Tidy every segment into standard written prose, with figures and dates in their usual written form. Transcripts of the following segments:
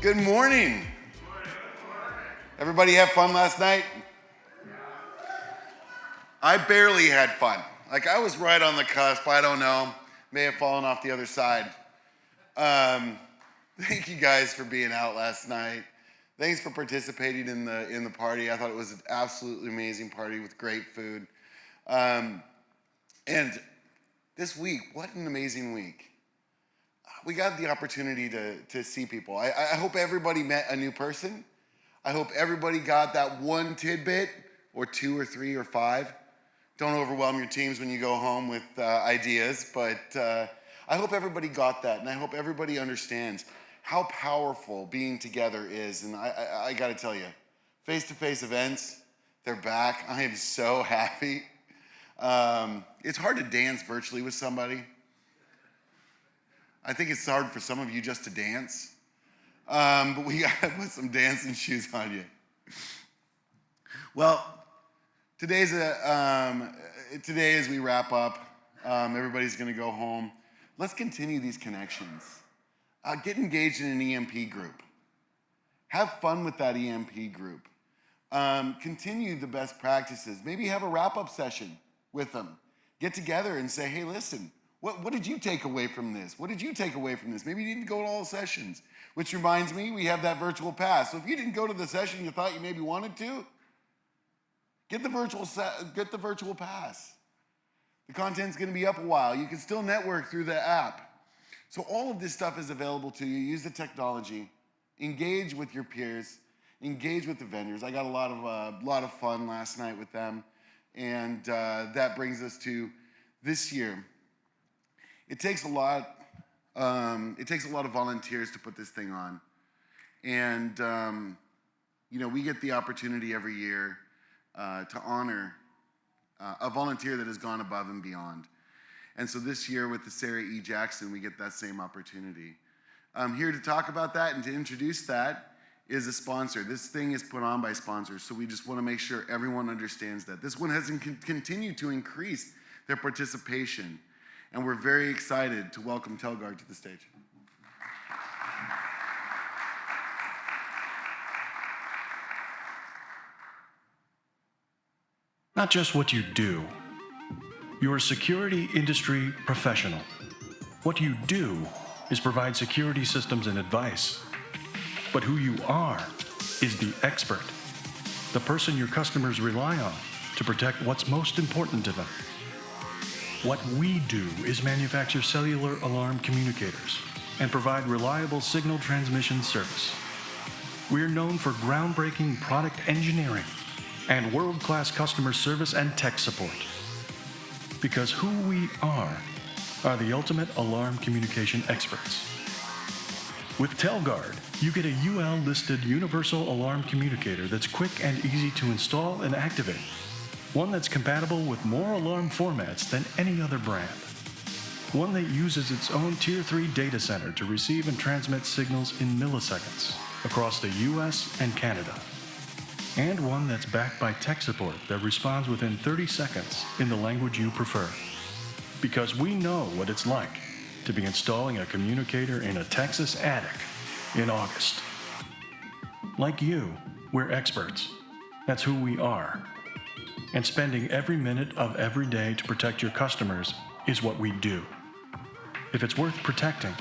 Good morning. Everybody have fun last night? I barely had fun. Like, I was right on the cusp. I don't know. May have fallen off the other side. Thank you guys for being out last night. Thanks for participating in the party. I thought it was an absolutely amazing party with great food. And this week, what an amazing week. We got the opportunity to see people. I hope everybody met a new person. I hope everybody got that one tidbit, or two or three or five. Don't overwhelm your teams when you go home with ideas, but I hope everybody got that, and I hope everybody understands how powerful being together is. And I gotta tell you, face-to-face events, they're back. I am so happy. It's hard to dance virtually with somebody. I think it's hard for some of you just to dance, but we gotta put some dancing shoes on you. Well, today as we wrap up, everybody's gonna go home. Let's continue these connections. Get engaged in an EMP group. Have fun with that EMP group. Continue the best practices. Maybe have a wrap-up session with them. Get together and say, hey, listen, what did you take away from this? What did you take away from this? Maybe you didn't go to all the sessions, which reminds me, we have that virtual pass. So if you didn't go to the session you thought you maybe wanted to, get the virtual pass. The content's gonna be up a while. You can still network through the app. So all of this stuff is available to you. Use the technology, engage with your peers, engage with the vendors. I got a lot of fun last night with them. And that brings us to this year. It takes a lot of volunteers to put this thing on. And we get the opportunity every year to honor a volunteer that has gone above and beyond. And so this year with the Sarah E. Jackson, we get that same opportunity. Here to talk about that and to introduce that is a sponsor. This thing is put on by sponsors, so we just want to make sure everyone understands that. This one has continued to increase their participation, and we're very excited to welcome Telguard to the stage. Not just what you do. You're a security industry professional. What you do is provide security systems and advice. But who you are is the expert, the person your customers rely on to protect what's most important to them. What we do is manufacture cellular alarm communicators and provide reliable signal transmission service. We're known for groundbreaking product engineering and world-class customer service and tech support. Because who we are the ultimate alarm communication experts. With Telguard, you get a UL-listed universal alarm communicator that's quick and easy to install and activate. One that's compatible with more alarm formats than any other brand. One that uses its own Tier 3 data center to receive and transmit signals in milliseconds across the US and Canada. And one that's backed by tech support that responds within 30 seconds in the language you prefer. Because we know what it's like to be installing a communicator in a Texas attic in August. Like you, we're experts. That's who we are. And spending every minute of every day to protect your customers is what we do. If it's worth protecting,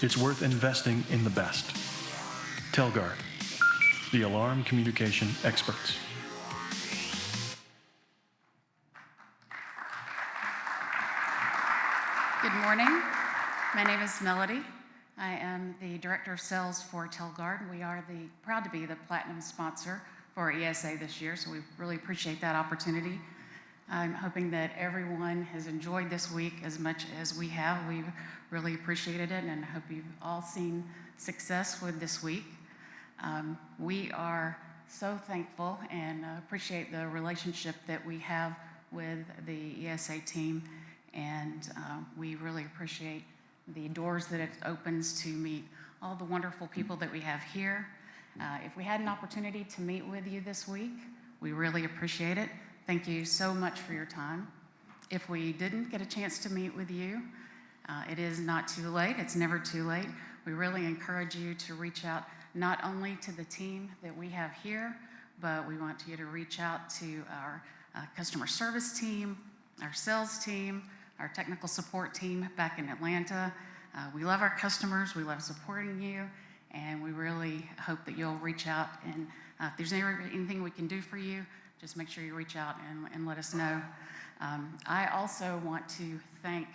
it's worth investing in the best. Telguard, the alarm communication experts. Good morning. My name is Melody. I am the Director of Sales for Telguard. We are proud to be the Platinum sponsor for ESA this year, so we really appreciate that opportunity. I'm hoping that everyone has enjoyed this week as much as we have. We've really appreciated it, and I hope you've all seen success with this week. We are so thankful and appreciate the relationship that we have with the ESA team, and we really appreciate the doors that it opens to meet all the wonderful people that we have here. If we had an opportunity to meet with you this week, we really appreciate it. Thank you so much for your time. If we didn't get a chance to meet with you, it is not too late. It's never too late. We really encourage you to reach out not only to the team that we have here, but we want you to reach out to our customer service team, our sales team, our technical support team back in Atlanta. We love our customers, we love supporting you, and we really hope that you'll reach out, and if there's anything we can do for you, just make sure you reach out and let us know. I also want to thank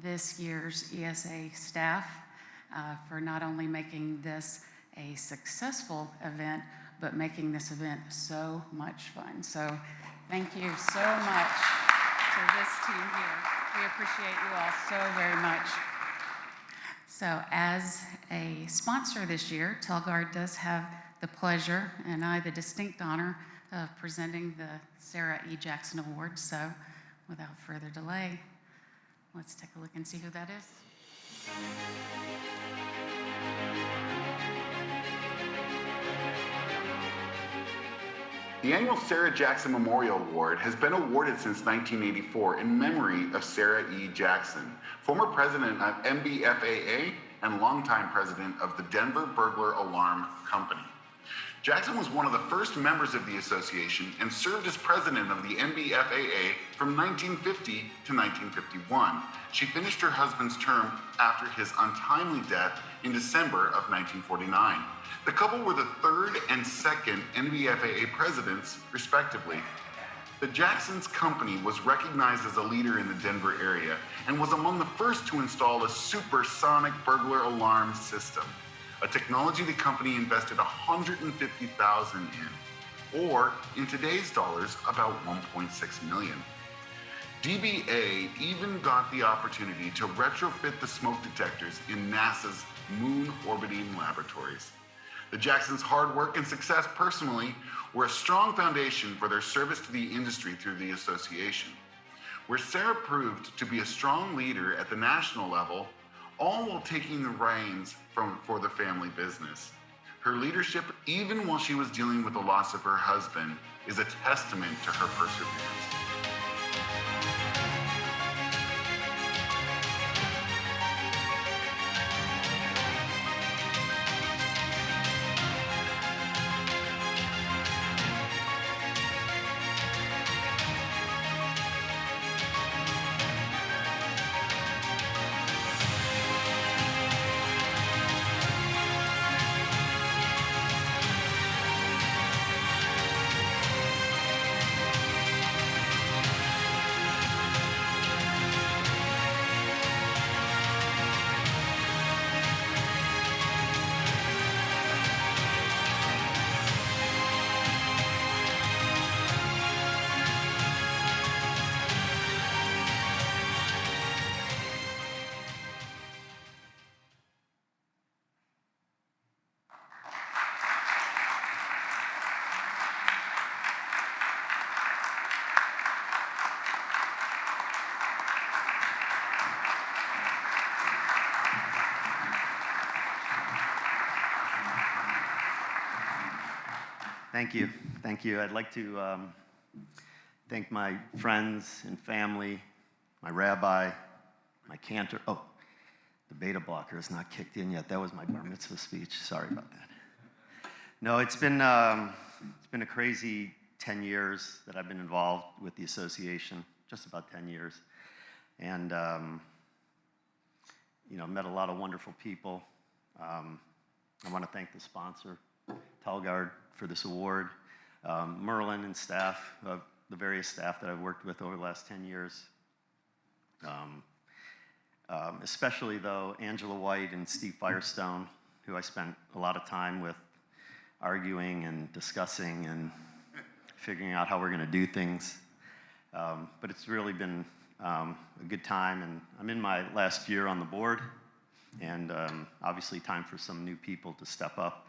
this year's ESA staff for not only making this a successful event, but making this event so much fun. So thank you so much to this team here. We appreciate you all so very much. So as a sponsor this year, Telgard does have the pleasure and I the distinct honor of presenting the Sarah E. Jackson Award. So without further delay, let's take a look and see who that is. The annual Sarah Jackson Memorial Award has been awarded since 1984 in memory of Sarah E. Jackson, former president of MBFAA and longtime president of the Denver Burglar Alarm Company. Jackson was one of the first members of the association and served as president of the MBFAA from 1950 to 1951. She finished her husband's term after his untimely death in December of 1949. The couple were the third and second NBFAA presidents, respectively. The Jackson's company was recognized as a leader in the Denver area and was among the first to install a supersonic burglar alarm system, a technology the company invested $150,000 in, or in today's dollars, about $1.6 million. DBA even got the opportunity to retrofit the smoke detectors in NASA's moon orbiting laboratories. The Jacksons' hard work and success personally were a strong foundation for their service to the industry through the association, where Sarah proved to be a strong leader at the national level, all while taking the reins for the family business. Her leadership, even while she was dealing with the loss of her husband, is a testament to her perseverance. Thank you. I'd like to thank my friends and family, my rabbi, my cantor. Oh, the beta blocker is not kicked in yet. That was my bar mitzvah speech. Sorry about that. No, it's been a crazy 10 years that I've been involved with the association, just about 10 years. And, met a lot of wonderful people. I want to thank the sponsor, Telgard, for this award. Merlin and staff, the various staff that I've worked with over the last 10 years. Especially though, Angela White and Steve Firestone, who I spent a lot of time with arguing and discussing and figuring out how we're gonna do things. But it's really been a good time, and I'm in my last year on the board, and obviously time for some new people to step up.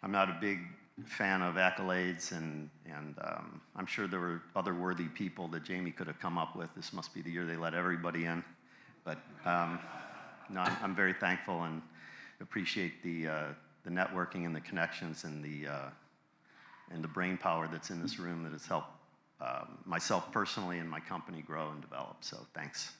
I'm not a big fan of accolades, and I'm sure there were other worthy people that Jamie could have come up with. This must be the year they let everybody in. But no, I'm very thankful and appreciate the networking and the connections and the brain power that's in this room that has helped myself personally and my company grow and develop. So thanks.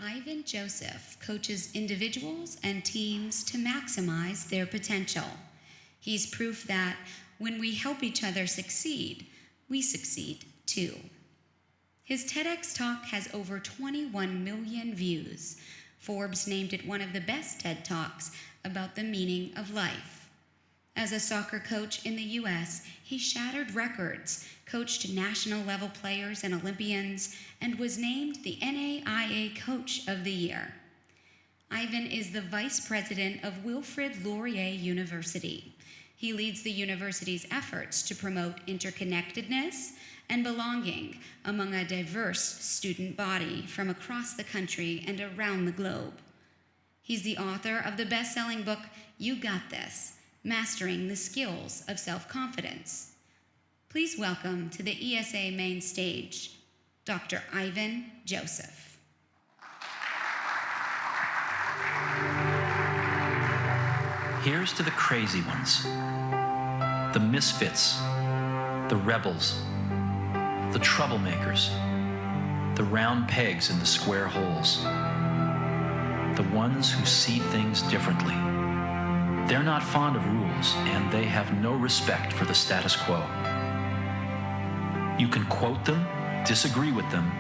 Ivan Joseph coaches individuals and teams to maximize their potential. He's proof that when we help each other succeed, we succeed too. His TEDx talk has over 21 million views. Forbes named it one of the best TED Talks about the meaning of life. As a soccer coach in the U.S., he shattered records, coached national-level players and Olympians, and was named the NAIA Coach of the Year. Ivan is the vice president of Wilfrid Laurier University. He leads the university's efforts to promote interconnectedness and belonging among a diverse student body from across the country and around the globe. He's the author of the best-selling book, You Got This, Mastering the Skills of Self-Confidence. Please welcome to the ESA main stage, Dr. Ivan Joseph. Here's to the crazy ones, the misfits, the rebels, the troublemakers, the round pegs in the square holes, the ones who see things differently. They're not fond of rules, and they have no respect for the status quo. You can quote them, disagree with them,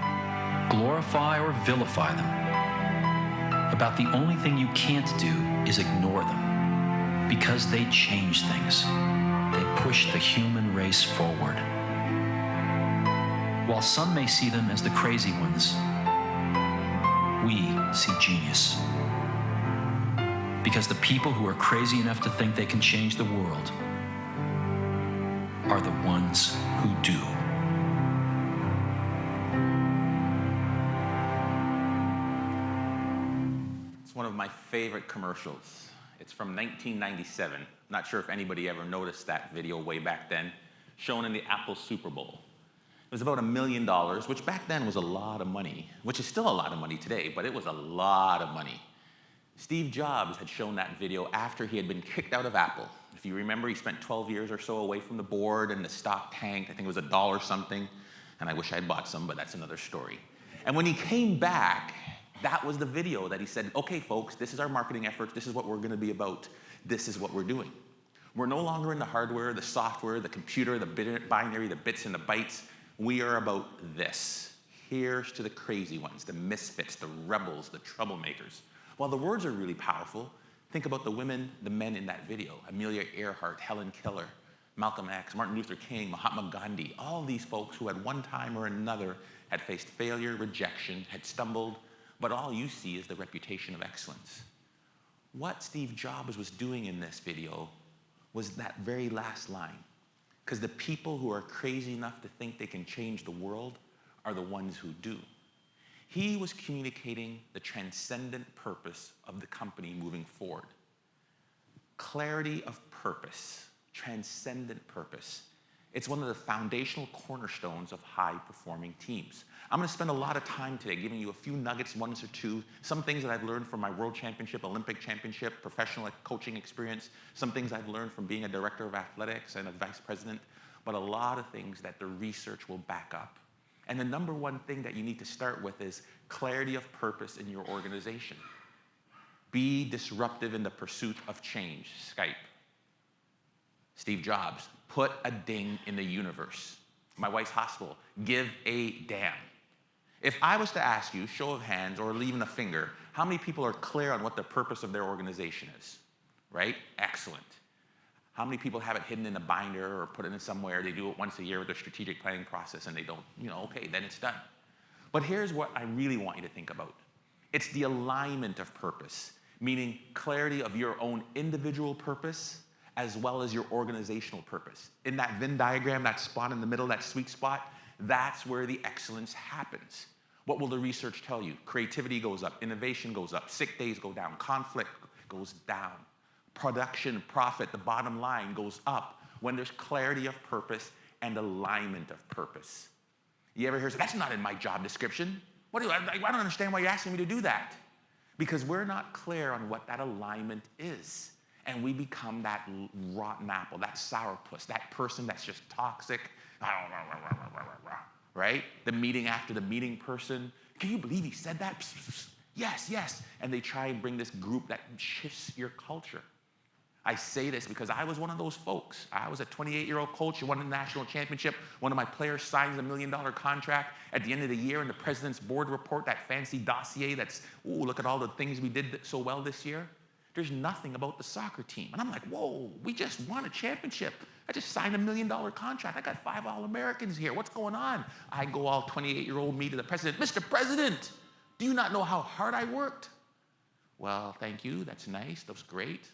glorify or vilify them. About the only thing you can't do is ignore them, because they change things. They push the human race forward. While some may see them as the crazy ones, we see genius. Because the people who are crazy enough to think they can change the world are the ones who do. It's one of my favorite commercials. It's from 1997. Not sure if anybody ever noticed that video way back then, shown in the Apple Super Bowl. It was about $1 million, which back then was a lot of money, which is still a lot of money today, but it was a lot of money. Steve Jobs had shown that video after he had been kicked out of Apple. If you remember, he spent 12 years or so away from the board, and the stock tanked. I think it was $1 something, and I wish I had bought some, but that's another story. And when he came back, that was the video that he said, okay, folks, this is our marketing efforts. This is what we're going to be about. This is what we're doing. We're no longer in the hardware, the software, the computer, the binary, the bits and the bytes. We are about this. Here's to the crazy ones, the misfits, the rebels, the troublemakers. While the words are really powerful, think about the women, the men in that video. Amelia Earhart, Helen Keller, Malcolm X, Martin Luther King, Mahatma Gandhi, all these folks who at one time or another had faced failure, rejection, had stumbled, but all you see is the reputation of excellence. What Steve Jobs was doing in this video was that very last line. Because the people who are crazy enough to think they can change the world are the ones who do. He was communicating the transcendent purpose of the company moving forward. Clarity of purpose, transcendent purpose. It's one of the foundational cornerstones of high-performing teams. I'm going to spend a lot of time today giving you a few nuggets, ones or two, some things that I've learned from my World Championship, Olympic Championship, professional coaching experience, some things I've learned from being a director of athletics and a vice president, but a lot of things that the research will back up. And the number one thing that you need to start with is clarity of purpose in your organization. Be disruptive in the pursuit of change. Skype. Steve Jobs, put a ding in the universe. My wife's hospital, give a damn. If I was to ask you, show of hands or even a finger, how many people are clear on what the purpose of their organization is? Right? Excellent. How many people have it hidden in a binder or put it in somewhere? They do it once a year with their strategic planning process and they don't, okay, then it's done. But here's what I really want you to think about. It's the alignment of purpose, meaning clarity of your own individual purpose as well as your organizational purpose. In that Venn diagram, that spot in the middle, that sweet spot, that's where the excellence happens. What will the research tell you? Creativity goes up, innovation goes up, sick days go down, conflict goes down. Production, profit, the bottom line goes up when there's clarity of purpose and alignment of purpose. You ever hear, that's not in my job description. I don't understand why you're asking me to do that. Because we're not clear on what that alignment is. And we become that rotten apple, that sourpuss, that person that's just toxic, right? The meeting after the meeting person. Can you believe he said that? Yes, yes. And they try and bring this group that shifts your culture. I say this because I was one of those folks. I was a 28-year-old coach who won a national championship. One of my players signs a $1 million contract. At the end of the year, in the president's board report, that fancy dossier that's, ooh, look at all the things we did so well this year. There's nothing about the soccer team. And I'm like, whoa, we just won a championship. I just signed a $1 million contract. I got 5 All-Americans here. What's going on? I go all 28-year-old me to the president. Mr. President, do you not know how hard I worked? Well, thank you. That's nice. That's great.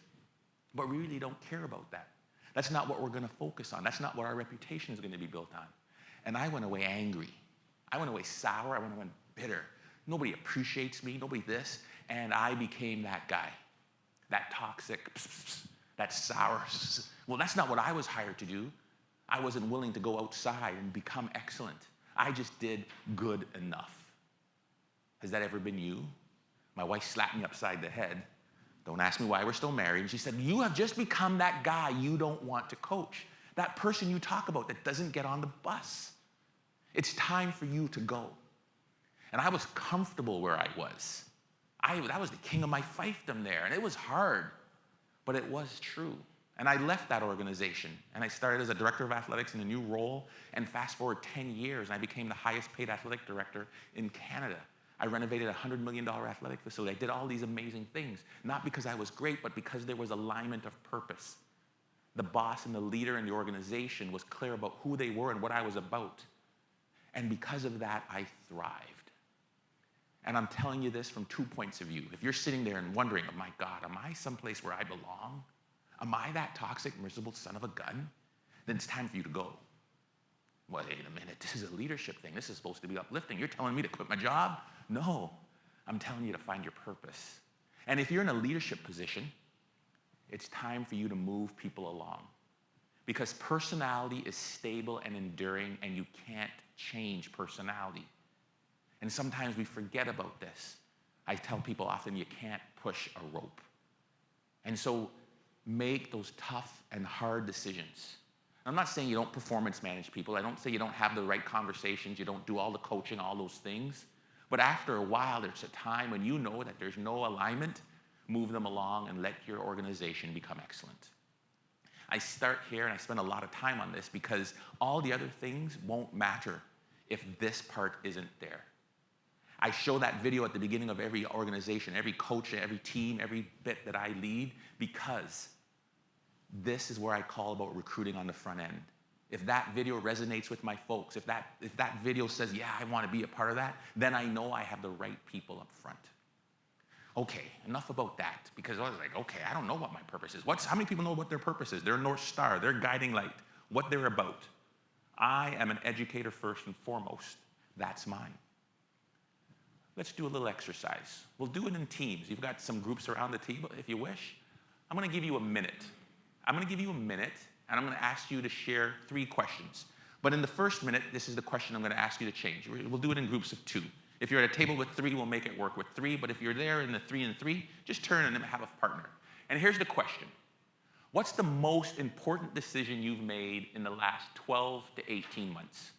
But we really don't care about that. That's not what we're going to focus on. That's not what our reputation is going to be built on. And I went away angry. I went away sour. I went away bitter. Nobody appreciates me. Nobody this. And I became that guy, that toxic, that sour. Well, that's not what I was hired to do. I wasn't willing to go outside and become excellent. I just did good enough. Has that ever been you? My wife slapped me upside the head. Don't ask me why we're still married. And she said, you have just become that guy you don't want to coach. That person you talk about that doesn't get on the bus. It's time for you to go. And I was comfortable where I was. I was the king of my fiefdom there. And it was hard, but it was true. And I left that organization. And I started as a director of athletics in a new role. And fast forward 10 years, and I became the highest paid athletic director in Canada. I renovated a $100 million athletic facility. I did all these amazing things, not because I was great, but because there was alignment of purpose. The boss and the leader in the organization was clear about who they were and what I was about. And because of that, I thrived. And I'm telling you this from 2 points of view. If you're sitting there and wondering, oh my God, am I someplace where I belong? Am I that toxic, miserable son of a gun? Then it's time for you to go. Wait a minute, this is a leadership thing. This is supposed to be uplifting. You're telling me to quit my job? No, I'm telling you to find your purpose. And if you're in a leadership position, it's time for you to move people along. Because personality is stable and enduring, and you can't change personality. And sometimes we forget about this. I tell people often, you can't push a rope. And so make those tough and hard decisions. I'm not saying you don't performance manage people. I don't say you don't have the right conversations, you don't do all the coaching, all those things. But after a while, there's a time when you know that there's no alignment, move them along and let your organization become excellent. I start here and I spend a lot of time on this because all the other things won't matter if this part isn't there. I show that video at the beginning of every organization, every coach, every team, every bit that I lead, because this is where I call about recruiting on the front end. If that video resonates with my folks, if that video says, yeah, I want to be a part of that, then I know I have the right people up front. Okay, enough about that, because I was like, okay, I don't know what my purpose is. How many people know what their purpose is? Their North Star, their guiding light, what they're about. I am an educator first and foremost. That's mine. Let's do a little exercise. We'll do it in teams. You've got some groups around the table, if you wish. I'm going to give you a minute. I'm going to give you a minute, and I'm going to ask you to share 3 questions. But in the first minute, this is the question I'm going to ask you to change. We'll do it in groups of 2. If you're at a table with 3, we'll make it work with 3. But if you're there in the 3 and 3, just turn and have a partner. And here's the question. What's the most important decision you've made in the last 12 to 18 months?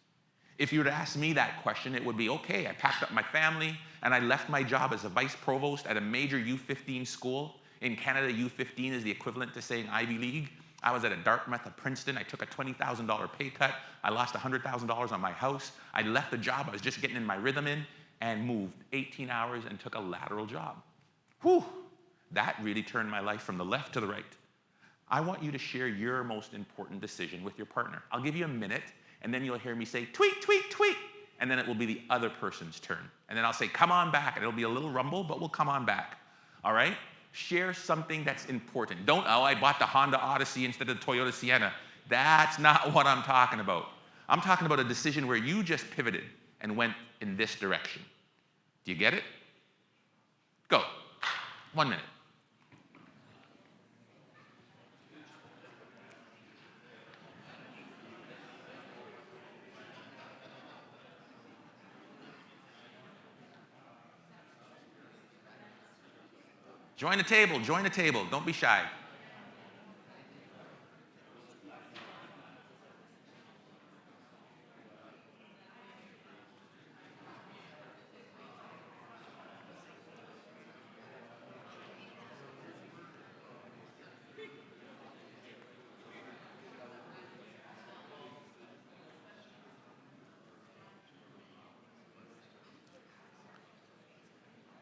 If you were to ask me that question, it would be, okay, I packed up my family, and I left my job as a vice provost at a major U15 school. In Canada, U15 is the equivalent to saying Ivy League. I was at a Dartmouth, a Princeton. I took a $20,000 pay cut. I lost $100,000 on my house. I left the job. I was just getting in my rhythm and moved 18 hours and took a lateral job. Whew, that really turned my life from the left to the right. I want you to share your most important decision with your partner. I'll give you a minute, and then you'll hear me say, tweet, tweet, tweet, and then it will be the other person's turn. And then I'll say, come on back, and it'll be a little rumble, but we'll come on back, all right? Share something that's important. Don't, oh, I bought the Honda Odyssey instead of the Toyota Sienna. That's not what I'm talking about. I'm talking about a decision where you just pivoted and went in this direction. Do you get it? Go. 1 minute. Join the table, join the table. Don't be shy.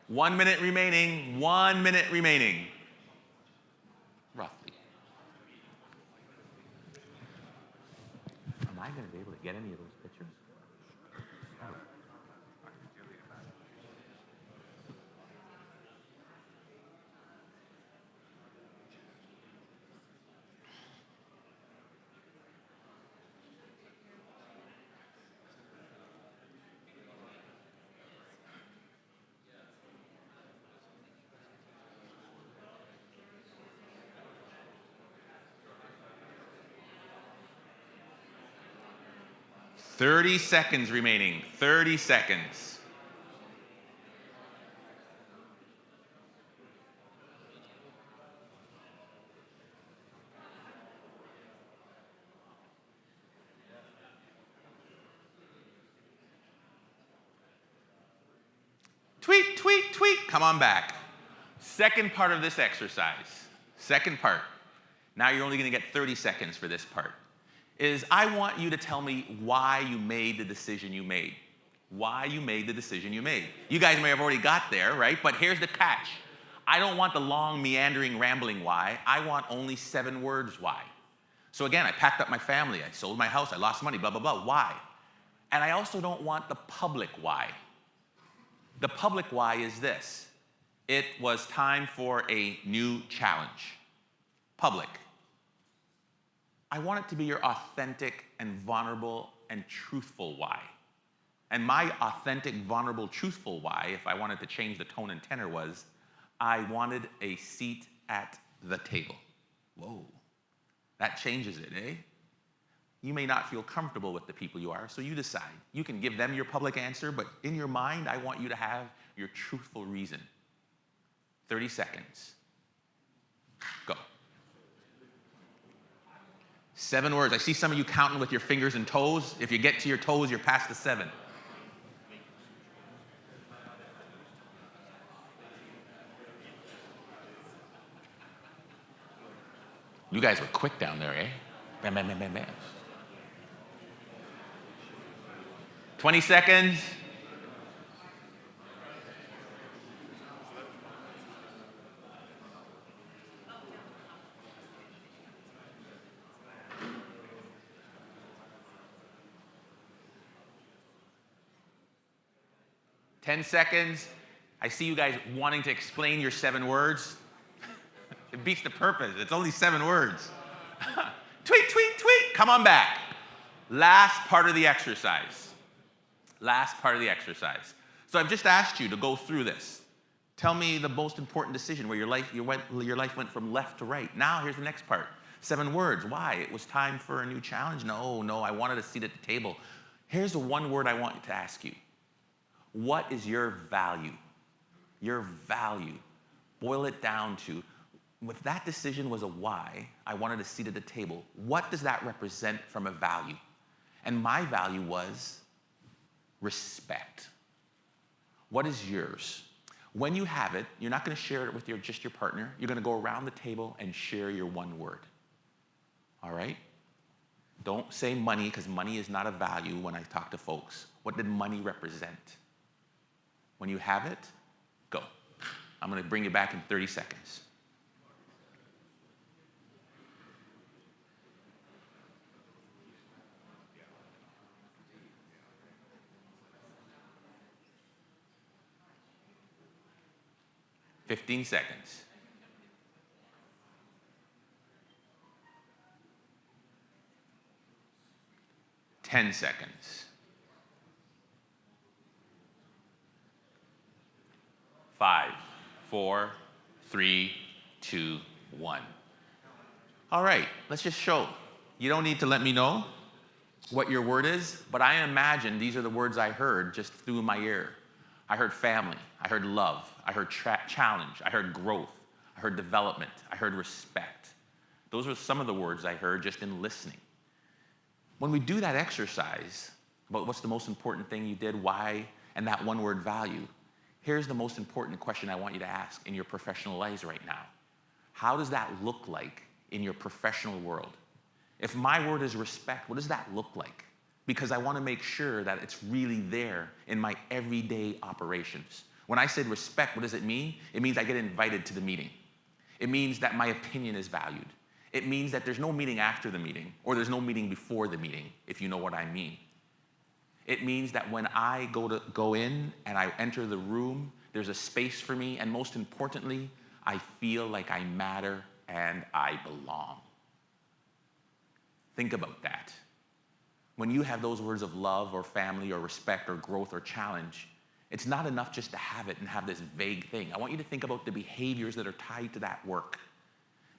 1 minute remaining. 1 minute remaining. Roughly. Am I going to be able to get any of those pictures? Oh. 30 seconds remaining. 30 seconds. Tweet, tweet, tweet. Come on back. Second part of this exercise. Second part. Now you're only going to get 30 seconds for this part. Is I want you to tell me why you made the decision you made. Why you made the decision you made. You guys may have already got there, right? But here's the catch. I don't want the long, meandering, rambling why. I want only 7 words why. So again, I packed up my family. I sold my house. I lost money, blah, blah, blah. Why? And I also don't want the public why. The public why is this. It was time for a new challenge. Public. I want it to be your authentic and vulnerable and truthful why. And my authentic, vulnerable, truthful why, if I wanted to change the tone and tenor, was I wanted a seat at the table. Whoa, that changes it, eh? You may not feel comfortable with the people you are, so you decide. You can give them your public answer, but in your mind, I want you to have your truthful reason. 30 seconds. Go. 7 words. I see some of you counting with your fingers and toes. If you get to your toes, you're past the 7. You guys were quick down there, eh? Bam, bam, bam, bam, bam. 20 seconds. Ten seconds. I see you guys wanting to explain your 7 words. It beats the purpose. It's only 7 words. Tweet, tweet, tweet. Come on back. Last part of the exercise. Last part of the exercise. So I've just asked you to go through this. Tell me the most important decision where your life went from left to right. Now here's the next part. 7 words. Why? It was time for a new challenge? No, I wanted a seat at the table. Here's the 1 word I want you to ask you. What is your value? Your value. Boil it down to, if that decision was a why, I wanted a seat at the table, what does that represent from a value? And my value was respect. What is yours? When you have it, you're not going to share it with just your partner. You're going to go around the table and share your 1 word. All right? Don't say money, because money is not a value when I talk to folks. What did money represent? When you have it, go. I'm going to bring you back in 30 seconds. $15 seconds. 10 seconds. 5, 4, 3, 2, 1. All right, let's just show. You don't need to let me know what your word is, but I imagine these are the words I heard just through my ear. I heard family, I heard love, I heard challenge, I heard growth, I heard development, I heard respect. Those were some of the words I heard just in listening. When we do that exercise about what's the most important thing you did, why, and that 1 word value, here's the most important question I want you to ask in your professional lives right now. How does that look like in your professional world? If my word is respect, what does that look like? Because I want to make sure that it's really there in my everyday operations. When I said respect, what does it mean? It means I get invited to the meeting. It means that my opinion is valued. It means that there's no meeting after the meeting, or there's no meeting before the meeting, if you know what I mean. It means that when I go in and I enter the room, there's a space for me, and most importantly, I feel like I matter and I belong. Think about that. When you have those words of love or family or respect or growth or challenge, it's not enough just to have it and have this vague thing. I want you to think about the behaviors that are tied to that work.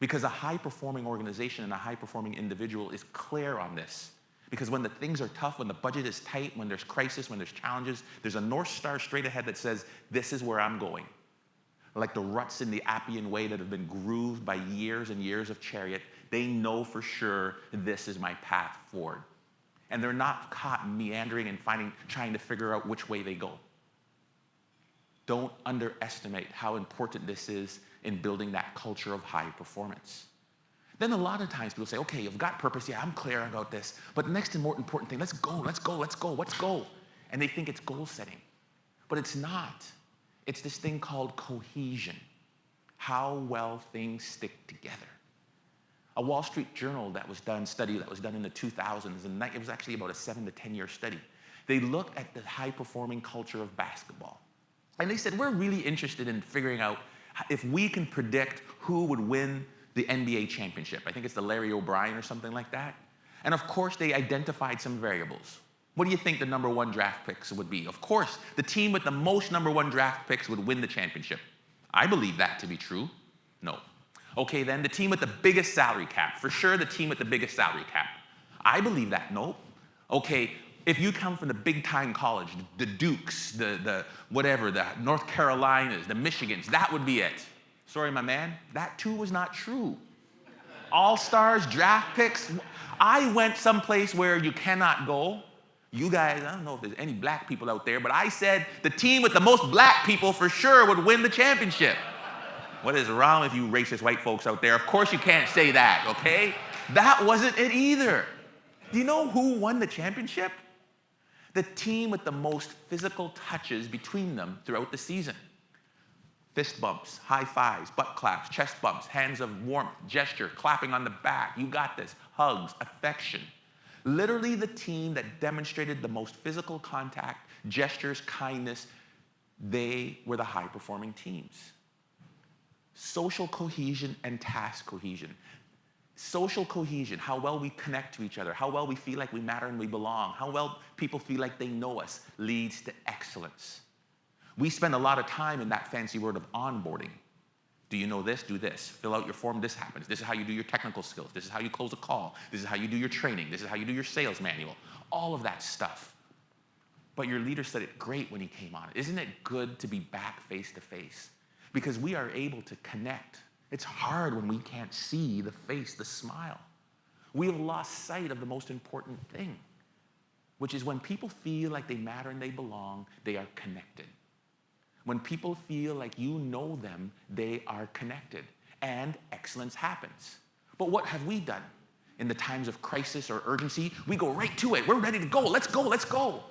Because a high-performing organization and a high-performing individual is clear on this. Because when the things are tough, when the budget is tight, when there's crisis, when there's challenges, there's a North Star straight ahead that says, this is where I'm going. Like the ruts in the Appian Way that have been grooved by years and years of chariot, they know for sure this is my path forward. And they're not caught meandering and trying to figure out which way they go. Don't underestimate how important this is in building that culture of high performance. Then a lot of times people say, okay, you've got purpose, yeah, I'm clear about this, but the next more important thing, let's go. And they think it's goal setting. But it's not. It's this thing called cohesion, how well things stick together. A Wall Street Journal study that was done in the 2000s, and it was actually about a 7 to 10 year study. They looked at the high performing culture of basketball. And they said, we're really interested in figuring out if we can predict who would win the NBA championship. I think it's the Larry O'Brien or something like that. And of course, they identified some variables. What do you think the #1 draft picks would be? Of course, the team with the most #1 draft picks would win the championship. I believe that to be true. No. Okay, then the team with the biggest salary cap. For sure, the team with the biggest salary cap. I believe that. No. Okay, if you come from the big-time college, the Dukes, the North Carolinas, the Michigans, that would be it. Sorry, my man, that too was not true. All-stars, draft picks. I went someplace where you cannot go. You guys, I don't know if there's any black people out there, but I said the team with the most black people for sure would win the championship. What is wrong with you racist white folks out there? Of course you can't say that, okay? That wasn't it either. Do you know who won the championship? The team with the most physical touches between them throughout the season. Fist bumps, high fives, butt claps, chest bumps, hands of warmth, gesture, clapping on the back. You got this. Hugs, affection. Literally the team that demonstrated the most physical contact, gestures, kindness, they were the high-performing teams. Social cohesion and task cohesion. Social cohesion, how well we connect to each other, how well we feel like we matter and we belong, how well people feel like they know us, leads to excellence. We spend a lot of time in that fancy word of onboarding. Do you know this? Do this. Fill out your form, this happens. This is how you do your technical skills. This is how you close a call. This is how you do your training. This is how you do your sales manual. All of that stuff. But your leader said it great when he came on. Isn't it good to be back face to face? Because we are able to connect. It's hard when we can't see the face, the smile. We have lost sight of the most important thing, which is when people feel like they matter and they belong, they are connected. When people feel like you know them, they are connected, and excellence happens. But what have we done? In the times of crisis or urgency, we go right to it. We're ready to go. Let's go, let's go.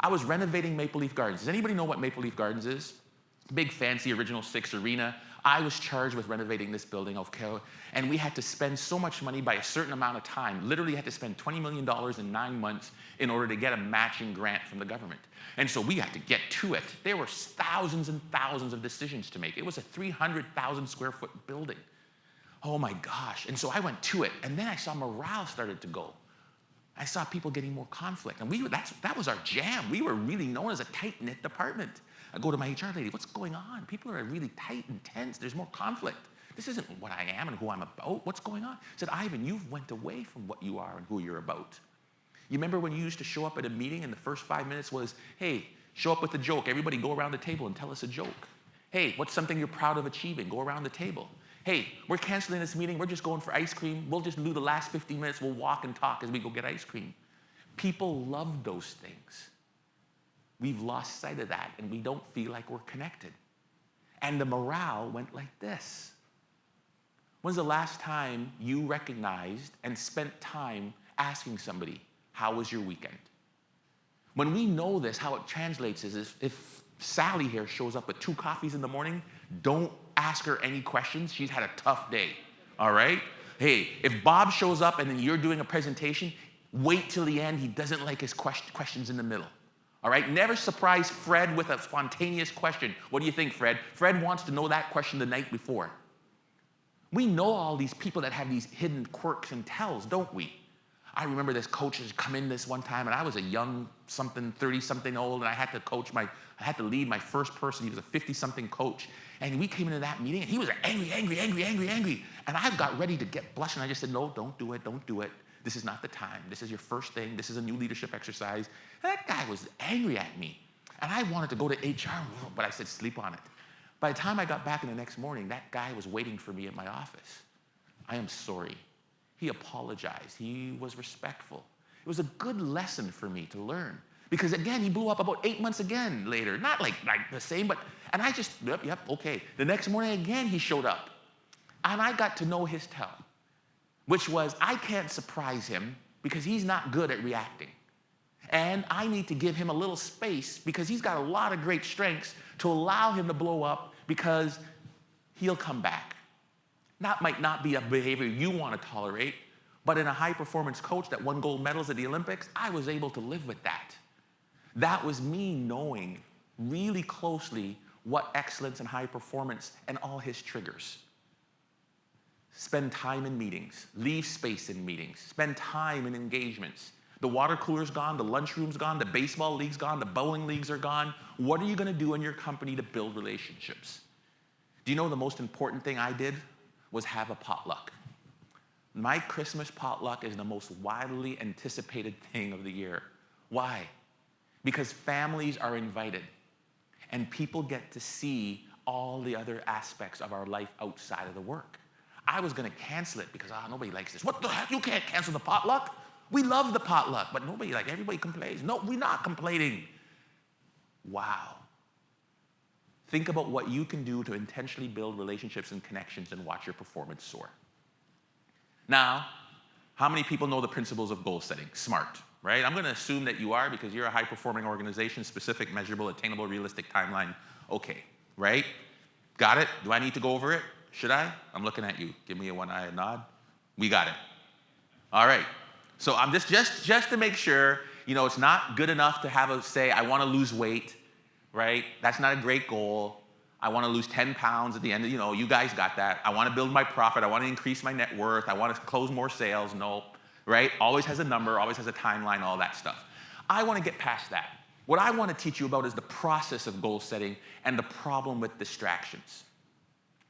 I was renovating Maple Leaf Gardens. Does anybody know what Maple Leaf Gardens is? Big, fancy, original 6 arena. I was charged with renovating this building, okay, and we had to spend so much money by a certain amount of time. Literally had to spend $20 million in 9 months in order to get a matching grant from the government. And so we had to get to it. There were thousands and thousands of decisions to make. It was a 300,000 square foot building. Oh my gosh. And so I went to it, and then I saw morale started to go. I saw people getting more conflict, and that was our jam. We were really known as a tight-knit department. I go to my HR lady, what's going on? People are really tight and tense. There's more conflict. This isn't what I am and who I'm about. What's going on? I said, Ivan, you've went away from what you are and who you're about. You remember when you used to show up at a meeting and the first 5 minutes was, hey, show up with a joke. Everybody go around the table and tell us a joke. Hey, what's something you're proud of achieving? Go around the table. Hey, we're canceling this meeting. We're just going for ice cream. We'll just do the last 15 minutes. We'll walk and talk as we go get ice cream. People love those things. We've lost sight of that, and we don't feel like we're connected. And the morale went like this. When's the last time you recognized and spent time asking somebody, how was your weekend? When we know this, how it translates is if Sally here shows up with 2 coffees in the morning, don't ask her any questions. She's had a tough day, all right? Hey, if Bob shows up and then you're doing a presentation, wait till the end. He doesn't like his questions in the middle, all right? Never surprise Fred with a spontaneous question. What do you think, Fred? Fred wants to know that question the night before. We know all these people that have these hidden quirks and tells, don't we? I remember this coach has come in this one time, and I was a young something, 30-something old, and I had to lead my first person. He was a 50-something coach. And we came into that meeting, and he was angry. And I got ready to get blushing. I just said, no, don't do it. This is not the time. This is your first thing. This is a new leadership exercise. And that guy was angry at me. And I wanted to go to HR, but I said, sleep on it. By the time I got back in the next morning, that guy was waiting for me at my office. I am sorry. He apologized. He was respectful. It was a good lesson for me to learn. Because again, he blew up about 8 months again later. Not like the same, and I just, yep, okay. The next morning again, he showed up. And I got to know his tell, which was I can't surprise him because he's not good at reacting. And I need to give him a little space because he's got a lot of great strengths to allow him to blow up because he'll come back. That might not be a behavior you want to tolerate, but in a high-performance coach that won gold medals at the Olympics, I was able to live with that. That was me knowing really closely what excellence and high performance and all his triggers. Spend time in meetings, leave space in meetings, spend time in engagements. The water cooler's gone, the lunchroom's gone, the baseball league's gone, the bowling leagues are gone. What are you going to do in your company to build relationships? Do you know the most important thing I did was have a potluck? My Christmas potluck is the most widely anticipated thing of the year. Why? Because families are invited and people get to see all the other aspects of our life outside of the work. I was going to cancel it because nobody likes this. What the heck? You can't cancel the potluck? We love the potluck, but everybody complains. No, we're not complaining. Wow. Think about what you can do to intentionally build relationships and connections and watch your performance soar. Now, how many people know the principles of goal setting? Smart, right? I'm going to assume that you are because you're a high-performing organization, specific, measurable, attainable, realistic timeline. Okay, right? Got it? Do I need to go over it? Should I? I'm looking at you. Give me a one-eyed nod. We got it. All right. So I'm just to make sure, it's not good enough to say, I want to lose weight, right? That's not a great goal. I want to lose 10 pounds at the end. You guys got that. I want to build my profit. I want to increase my net worth. I want to close more sales. No, right? Always has a number, always has a timeline, all that stuff. I want to get past that. What I want to teach you about is the process of goal setting and the problem with distractions,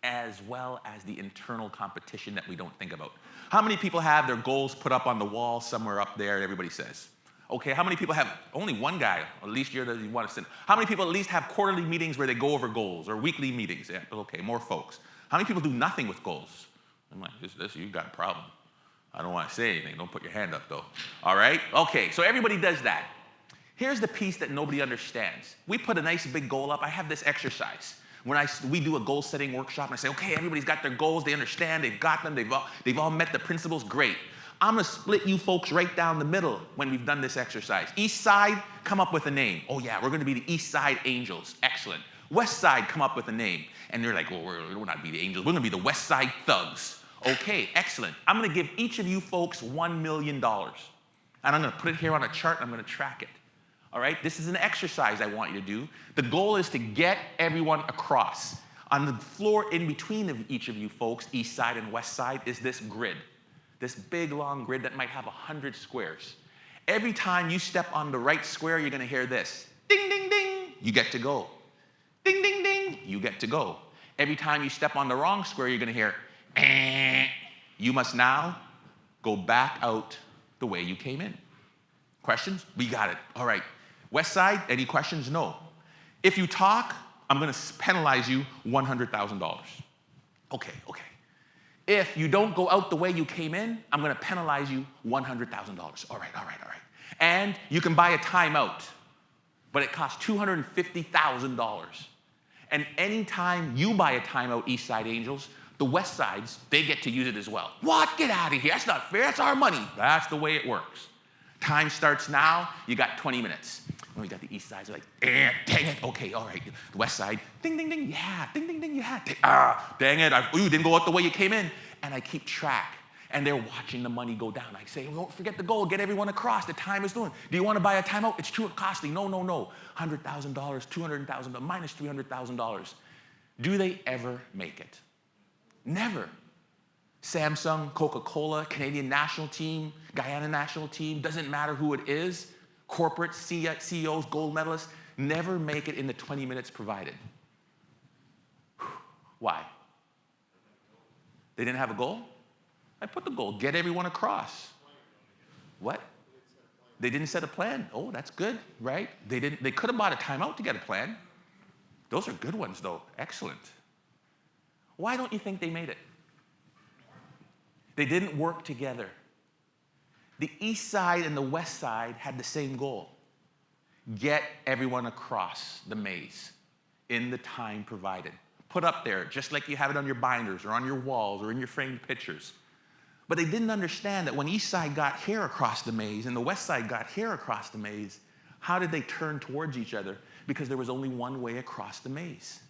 as well as the internal competition that we don't think about. How many people have their goals put up on the wall somewhere up there and everybody says? Okay, how many people have, only one guy, at least you want to send. How many people at least have quarterly meetings where they go over goals or weekly meetings? Yeah, okay, more folks. How many people do nothing with goals? I'm like, you got a problem. I don't want to say anything. Don't put your hand up though. All right? Okay, so everybody does that. Here's the piece that nobody understands. We put a nice big goal up. I have this exercise. When we do a goal-setting workshop, and I say, okay, everybody's got their goals, they understand, they've got them, they've all met the principles, great. I'm gonna split you folks right down the middle when we've done this exercise. East side, come up with a name. Oh yeah, we're gonna be the East Side Angels, excellent. West side, come up with a name. And they're like, well, we're not be the Angels, we're gonna be the West Side Thugs. Okay, excellent. I'm gonna give each of you folks $1 million. And I'm gonna put it here on a chart, and I'm gonna track it. All right, this is an exercise I want you to do. The goal is to get everyone across. On the floor in between of each of you folks, East Side and West Side, is this grid. This big, long grid that might have 100 squares. Every time you step on the right square, you're gonna hear this. Ding, ding, ding, you get to go. Ding, ding, ding, you get to go. Every time you step on the wrong square, you're gonna hear, eh. You must now go back out the way you came in. Questions? We got it. All right. West Side, any questions? No. If you talk, I'm going to penalize you $100,000. Okay. If you don't go out the way you came in, I'm going to penalize you $100,000. All right. And you can buy a timeout, but it costs $250,000. And anytime you buy a timeout, East Side Angels, the West Sides, they get to use it as well. What? Get out of here. That's not fair. That's our money. That's the way it works. Time starts now. You got 20 minutes. When we got the east side, they're like, dang it, okay, all right. The west side, ding, ding, ding, yeah, ding, ding, ding, yeah. Dang it, you didn't go out the way you came in. And I keep track. And they're watching the money go down. I say, don't forget the goal, get everyone across, the time is doing. Do you want to buy a timeout? It's too costly. No. $100,000, $200,000, minus $300,000. Do they ever make it? Never. Samsung, Coca-Cola, Canadian national team, Guyana national team, doesn't matter who it is, corporate CEOs, gold medalists, never make it in the 20 minutes provided. Why? They didn't have a goal? I put the goal, get everyone across. What? They didn't set a plan. Oh, that's good, right? They could have bought a timeout to get a plan. Those are good ones, though. Excellent. Why don't you think they made it? They didn't work together. The east side and the west side had the same goal. Get everyone across the maze in the time provided. Put up there, just like you have it on your binders or on your walls or in your framed pictures. But they didn't understand that when east side got here across the maze and the west side got here across the maze, how did they turn towards each other? Because there was only one way across the maze.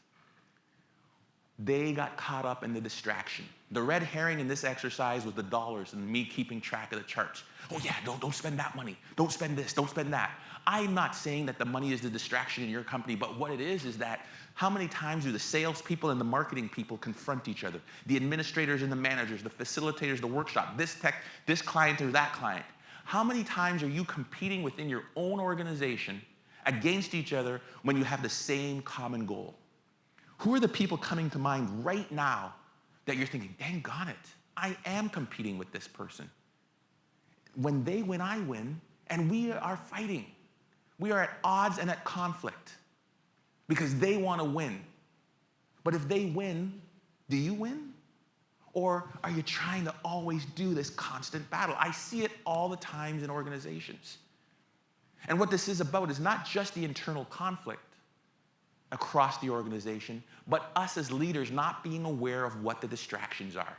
They got caught up in the distraction. The red herring in this exercise was the dollars and me keeping track of the charts. Oh yeah, don't spend that money. Don't spend this, don't spend that. I'm not saying that the money is the distraction in your company, but what it is that how many times do the salespeople and the marketing people confront each other? The administrators and the managers, the facilitators, the workshop, this tech, this client or that client. How many times are you competing within your own organization against each other when you have the same common goal? Who are the people coming to mind right now that you're thinking, dang on it, I am competing with this person? When they win, I win, and we are fighting. We are at odds and at conflict because they want to win. But if they win, do you win? Or are you trying to always do this constant battle? I see it all the times in organizations. And what this is about is not just the internal conflict across the organization, but us as leaders not being aware of what the distractions are.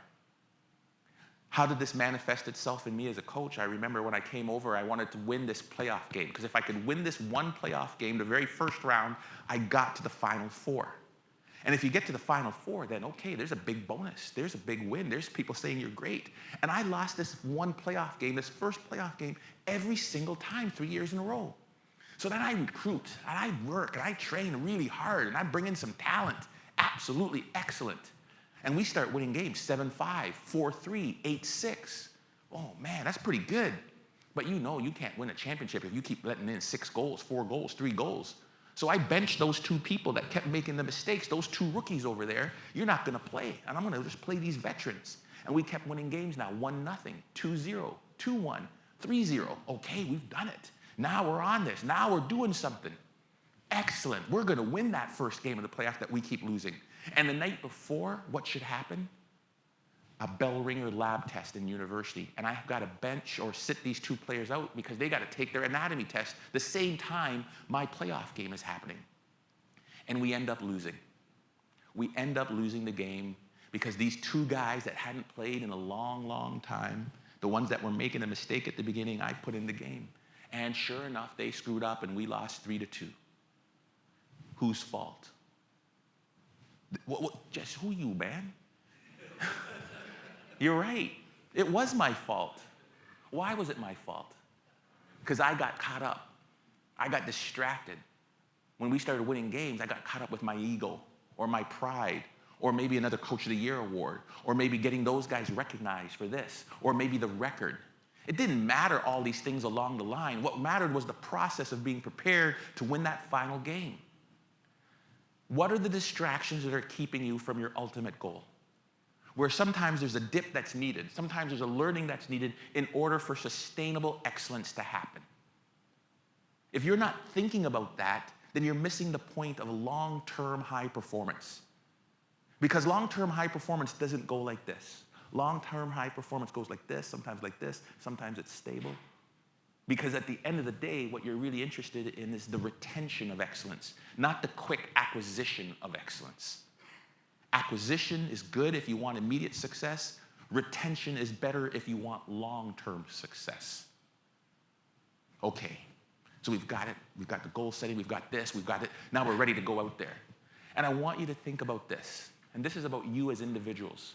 How did this manifest itself in me as a coach? I remember when I came over, I wanted to win this playoff game, because if I could win this one playoff game, the very first round, I got to the Final Four. And if you get to the Final Four, then okay, there's a big bonus. There's a big win. There's people saying you're great. And I lost this one playoff game, this first playoff game, every single time, 3 years in a row. So then I recruit, and I work, and I train really hard, and I bring in some talent, absolutely excellent. And we start winning games, 7-5, 4-3, 8-6. Oh man, that's pretty good. But you know you can't win a championship if you keep letting in 6 goals, 4 goals, 3 goals. So I benched those 2 people that kept making the mistakes, those 2 rookies over there. You're not gonna play, and I'm gonna just play these veterans. And we kept winning games now, 1-0, 2-0, 2-1, 3-0. Okay, we've done it. Now we're on this. Now we're doing something. Excellent. We're going to win that first game of the playoff that we keep losing. And the night before, what should happen? A bell ringer lab test in university. And I've got to bench or sit these 2 players out because they got to take their anatomy test the same time my playoff game is happening. And we end up losing. We end up losing the game because these 2 guys that hadn't played in a long, long time, the ones that were making a mistake at the beginning, I put in the game. And sure enough, they screwed up and we lost 3-2. Whose fault? Just who you, man? You're right. It was my fault. Why was it my fault? Because I got caught up. I got distracted. When we started winning games, I got caught up with my ego or my pride or maybe another Coach of the Year award or maybe getting those guys recognized for this or maybe the record. It didn't matter all these things along the line. What mattered was the process of being prepared to win that final game. What are the distractions that are keeping you from your ultimate goal? Where sometimes there's a dip that's needed. Sometimes there's a learning that's needed in order for sustainable excellence to happen. If you're not thinking about that, then you're missing the point of long-term high performance. Because long-term high performance doesn't go like this. Long-term high performance goes like this, sometimes it's stable. Because at the end of the day, what you're really interested in is the retention of excellence, not the quick acquisition of excellence. Acquisition is good if you want immediate success. Retention is better if you want long-term success. Okay, So we've got it. We've got the goal setting. We've got this. We've got it. Now we're ready to go out there. And I want you to think about this. And this is about you as individuals.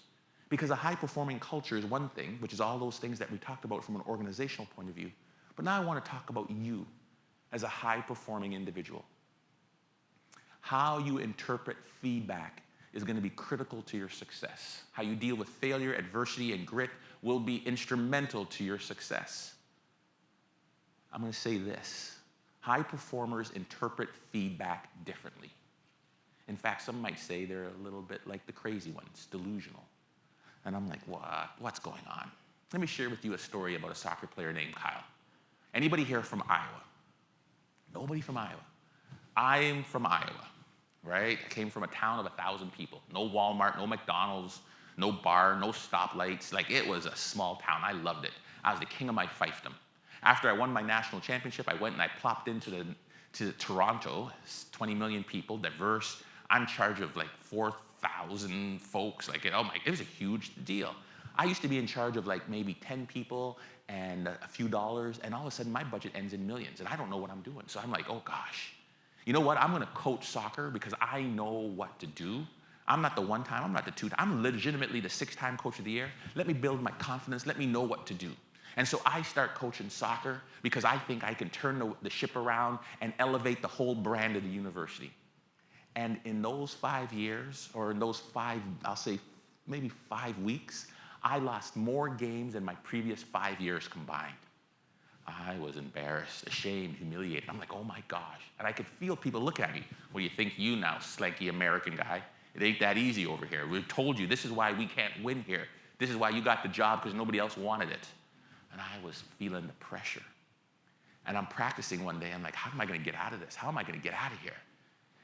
Because a high-performing culture is one thing, which is all those things that we talked about from an organizational point of view. But now I want to talk about you as a high-performing individual. How you interpret feedback is going to be critical to your success. How you deal with failure, adversity, and grit will be instrumental to your success. I'm going to say this. High performers interpret feedback differently. In fact, some might say they're a little bit like the crazy ones, delusional. And I'm like, what's going on? Let me share with you a story about a soccer player named Kyle. Anybody here from Iowa? Nobody from Iowa. I'm from Iowa, right? I came from a town of 1,000 people. No Walmart, no McDonald's, no bar, no stoplights. Like, it was a small town. I loved it. I was the king of my fiefdom. After I won my national championship, I went and I plopped into Toronto, 20 million people, diverse. I'm in charge of like 4,000 folks. Like, it was a huge deal. I used to be in charge of like maybe 10 people and a few dollars, and all of a sudden my budget ends in millions, and I don't know what I'm doing. So I'm like, oh gosh, you know what? I'm gonna coach soccer because I know what to do. I'm not the one time, I'm not the two, I'm legitimately the 6-time coach of the year. Let me build my confidence, let me know what to do. And so I start coaching soccer because I think I can turn the ship around and elevate the whole brand of the university. And in those 5 years, or in those I'll say maybe 5 weeks, I lost more games than my previous 5 years combined. I was embarrassed, ashamed, humiliated. I'm like, oh my gosh. And I could feel people looking at me. What do you think you now, slanky American guy? It ain't that easy over here. We told you this is why we can't win here. This is why you got the job, because nobody else wanted it. And I was feeling the pressure. And I'm practicing one day. I'm like, how am I going to get out of this? How am I going to get out of here?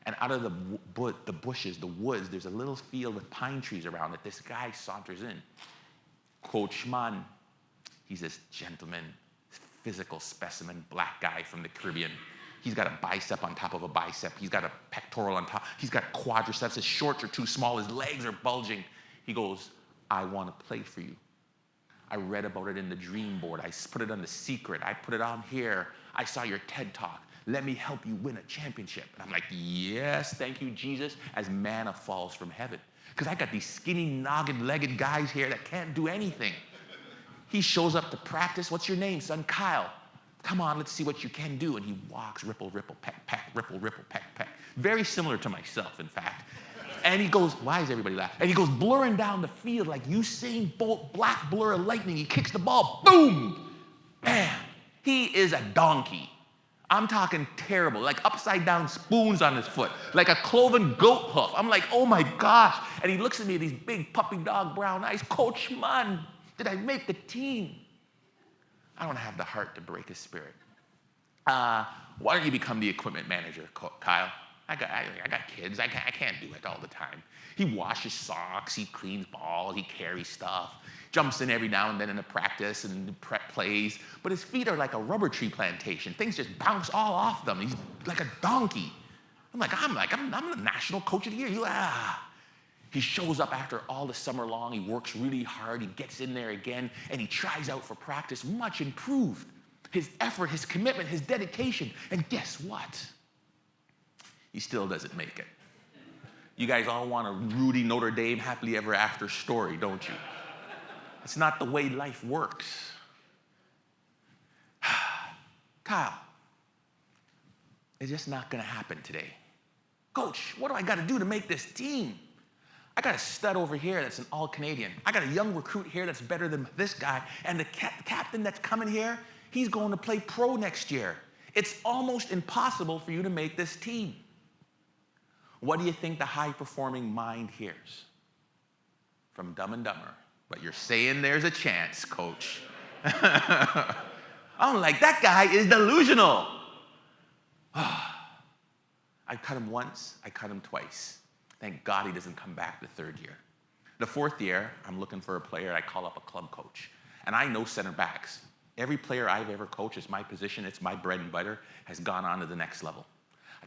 And out of the bushes, the woods, there's a little field with pine trees around it. This guy saunters in. Coach Mann. He's this gentleman, physical specimen, black guy from the Caribbean. He's got a bicep on top of a bicep. He's got a pectoral on top. He's got quadriceps. His shorts are too small. His legs are bulging. He goes, I want to play for you. I read about it in the dream board. I put it on The Secret. I put it on here. I saw your TED Talk. Let me help you win a championship. And I'm like, yes, thank you, Jesus, as manna falls from heaven. Because I got these skinny, noggin-legged guys here that can't do anything. He shows up to practice. What's your name, son? Kyle. Come on, let's see what you can do. And he walks, ripple, ripple, peck, peck, ripple, ripple, peck, peck. Very similar to myself, in fact. And he goes, why is everybody laughing? And he goes blurring down the field like Usain Bolt, black blur of lightning. He kicks the ball, boom, bam. He is a donkey. I'm talking terrible, like upside down spoons on his foot, like a cloven goat hoof. I'm like, oh my gosh. And he looks at me with these big puppy dog brown eyes. Coach Mann, did I make the team? I don't have the heart to break his spirit. Why don't you become the equipment manager, Kyle? I got kids. I can't do it all the time. He washes socks. He cleans balls. He carries stuff. Jumps in every now and then in a practice and plays. But his feet are like a rubber tree plantation. Things just bounce all off them. He's like a donkey. I'm the national coach of the year. He shows up after all the summer long. He works really hard. He gets in there again, and he tries out for practice, much improved. His effort, his commitment, his dedication. And guess what? He still doesn't make it. You guys all want a Rudy Notre Dame happily ever after story, don't you? It's not the way life works. Kyle, it's just not going to happen today. Coach, what do I got to do to make this team? I got a stud over here that's an all-Canadian. I got a young recruit here that's better than this guy. And the captain that's coming here, he's going to play pro next year. It's almost impossible for you to make this team. What do you think the high-performing mind hears? From Dumb and Dumber. But you're saying there's a chance, coach. I'm like, that guy is delusional. I cut him once, I cut him twice. Thank God he doesn't come back the third year. The fourth year, I'm looking for a player. I call up a club coach. And I know center backs. Every player I've ever coached, it's my position, it's my bread and butter, has gone on to the next level.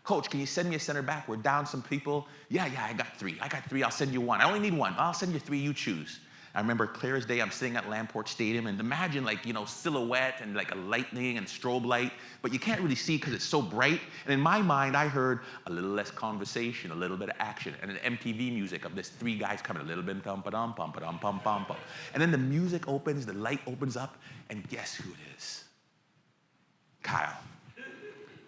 Coach, can you send me a center back? We're down some people. Yeah, I got three. I'll send you one. I only need one. I'll send you three, you choose. I remember clear as day, I'm sitting at Lamport Stadium, and imagine like, silhouette and like a lightning and strobe light, but you can't really see because it's so bright. And in my mind, I heard a little less conversation, a little bit of action, and an MTV music of this 3 guys coming, a little bit pum-pa-dum, pum-pa-dum, pum-pum-pum. And then the music opens, the light opens up, and guess who it is? Kyle.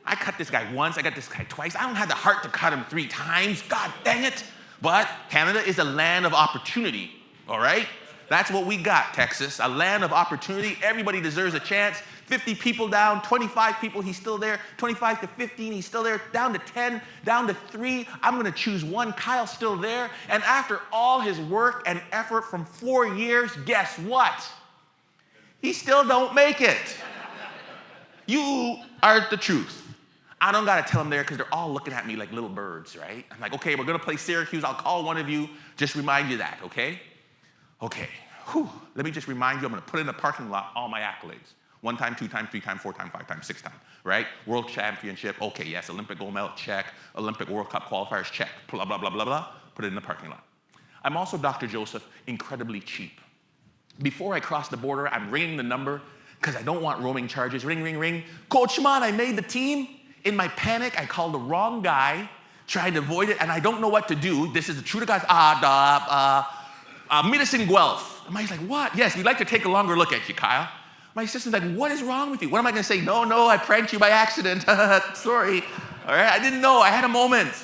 I cut this guy once, I got this guy twice. I don't have the heart to cut him 3 times. God dang it. But Canada is a land of opportunity, all right? That's what we got, Texas, a land of opportunity. Everybody deserves a chance. 50 people down, 25 people, he's still there. 25 to 15, he's still there. Down to 10, down to 3. I'm gonna choose 1. Kyle's still there. And after all his work and effort from 4 years, guess what? He still don't make it. You are the truth. I don't gotta tell them there because they're all looking at me like little birds, right? I'm like, okay, we're gonna play Syracuse. I'll call one of you, just remind you that, okay? Okay, let me just remind you, I'm gonna put in the parking lot all my accolades. 1 time, 2 time, 3 time, 4 time, 5 time, 6 time, right? World championship, okay, yes. Olympic gold medal, check. Olympic World Cup qualifiers, check. Blah, blah, blah, blah, blah. Put it in the parking lot. I'm also, Dr. Joseph, incredibly cheap. Before I cross the border, I'm ringing the number because I don't want roaming charges. Ring, ring, ring. Coach Man, I made the team. In my panic, I called the wrong guy, tried to avoid it, and I don't know what to do. This is the truth, guys. Meet us in Guelph. And Mike's like, what? Yes, we'd like to take a longer look at you, Kyle. My assistant's like, what is wrong with you? What am I gonna say? No, I pranked you by accident. Sorry. All right, I didn't know. I had a moment.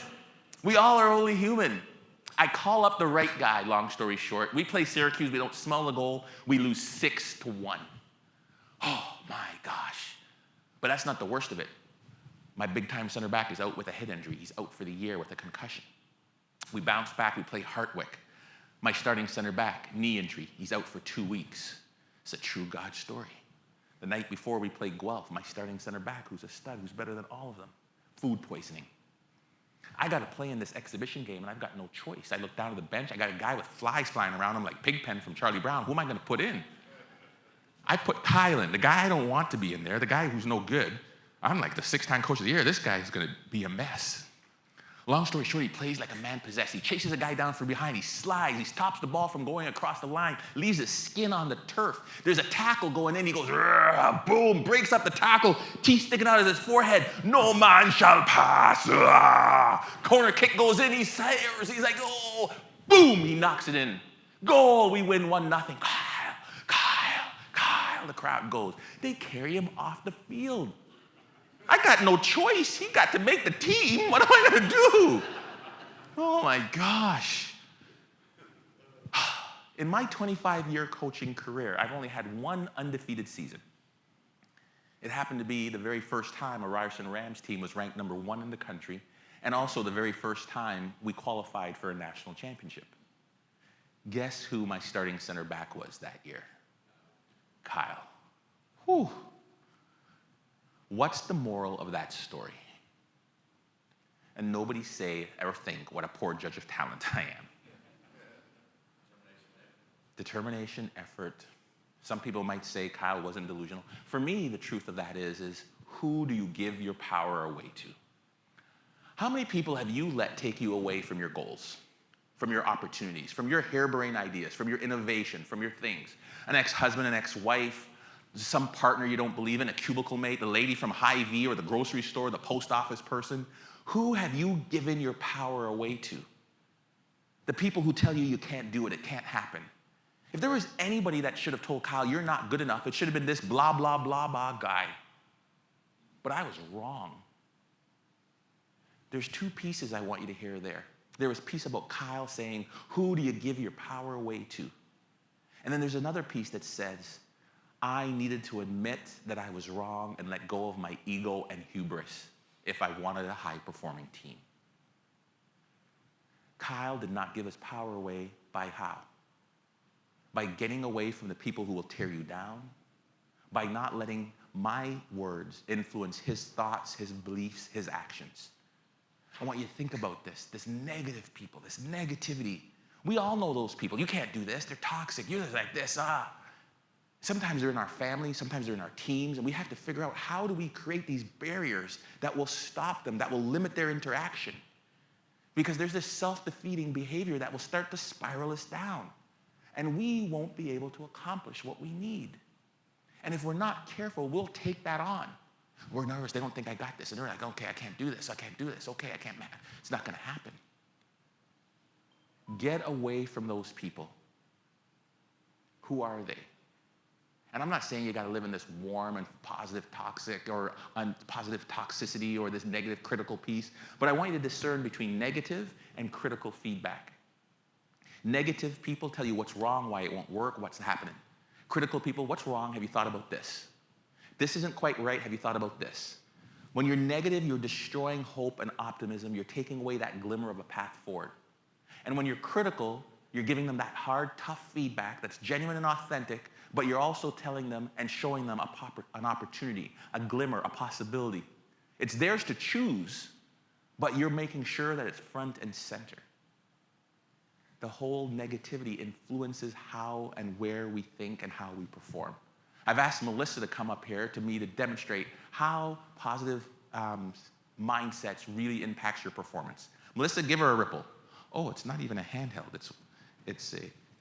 We all are only human. I call up the right guy, long story short. We play Syracuse, we don't smell the goal. We lose 6-1. Oh my gosh. But that's not the worst of it. My big-time center back is out with a head injury. He's out for the year with a concussion. We bounce back, we play Hartwick. My starting center back, knee injury. He's out for 2 weeks. It's a true God story. The night before we played Guelph, my starting center back, who's a stud, who's better than all of them, food poisoning. I got to play in this exhibition game, and I've got no choice. I look down at the bench. I got a guy with flies flying around him like Pigpen from Charlie Brown. Who am I going to put in? I put Kyle in, the guy I don't want to be in there, the guy who's no good. I'm like the 6-time coach of the year. This guy is going to be a mess. Long story short, he plays like a man possessed. He chases a guy down from behind. He slides. He stops the ball from going across the line, leaves his skin on the turf. There's a tackle going in. He goes, boom, breaks up the tackle, teeth sticking out of his forehead. No man shall pass. Corner kick goes in. He sires. He's like, oh, boom, he knocks it in. Goal, we win 1-0. Kyle, the crowd goes. They carry him off the field. I got no choice. He got to make the team. What am I going to do? Oh my gosh. In my 25-year coaching career, I've only had 1 undefeated season. It happened to be the very first time a Ryerson Rams team was ranked number 1 in the country, and also the very first time we qualified for a national championship. Guess who my starting center back was that year? Kyle. Whew. What's the moral of that story? And nobody say or think what a poor judge of talent I am. Determination, effort. Some people might say Kyle wasn't delusional. For me, the truth of that is who do you give your power away to? How many people have you let take you away from your goals, from your opportunities, from your harebrained ideas, from your innovation, from your things? An ex-husband, an ex-wife, some partner you don't believe in, a cubicle mate, the lady from Hy-Vee or the grocery store, the post office person. Who have you given your power away to? The people who tell you can't do it, it can't happen. If there was anybody that should have told Kyle, you're not good enough, it should have been this blah, blah, blah, blah guy. But I was wrong. There's 2 pieces I want you to hear there. There was a piece about Kyle saying, who do you give your power away to? And then there's another piece that says, I needed to admit that I was wrong and let go of my ego and hubris if I wanted a high-performing team. Kyle did not give his power away by how? By getting away from the people who will tear you down, by not letting my words influence his thoughts, his beliefs, his actions. I want you to think about this negative people, this negativity. We all know those people. You can't do this. They're toxic. You're just like this. Sometimes they're in our family, sometimes they're in our teams, and we have to figure out how do we create these barriers that will stop them, that will limit their interaction. Because there's this self-defeating behavior that will start to spiral us down. and we won't be able to accomplish what we need. And if we're not careful, we'll take that on. We're nervous. They don't think I got this. And they're like, okay, I can't do this. I can't do this. Okay, I can't. It's not going to happen. Get away from those people. Who are they? And I'm not saying you got to live in this warm and positive toxic or positive toxicity or this negative critical piece, but I want you to discern between negative and critical feedback. Negative people tell you what's wrong, why it won't work, what's happening. Critical people, what's wrong? Have you thought about this? This isn't quite right. Have you thought about this? When you're negative, you're destroying hope and optimism. You're taking away that glimmer of a path forward. And when you're critical, you're giving them that hard, tough feedback that's genuine and authentic, but you're also telling them and showing them an opportunity, a glimmer, a possibility. It's theirs to choose, but you're making sure that it's front and center. The whole negativity influences how and where we think and how we perform. I've asked Melissa to come up here to me to demonstrate how positive mindsets really impacts your performance. Melissa, give her a ripple. Oh, it's not even a handheld. It's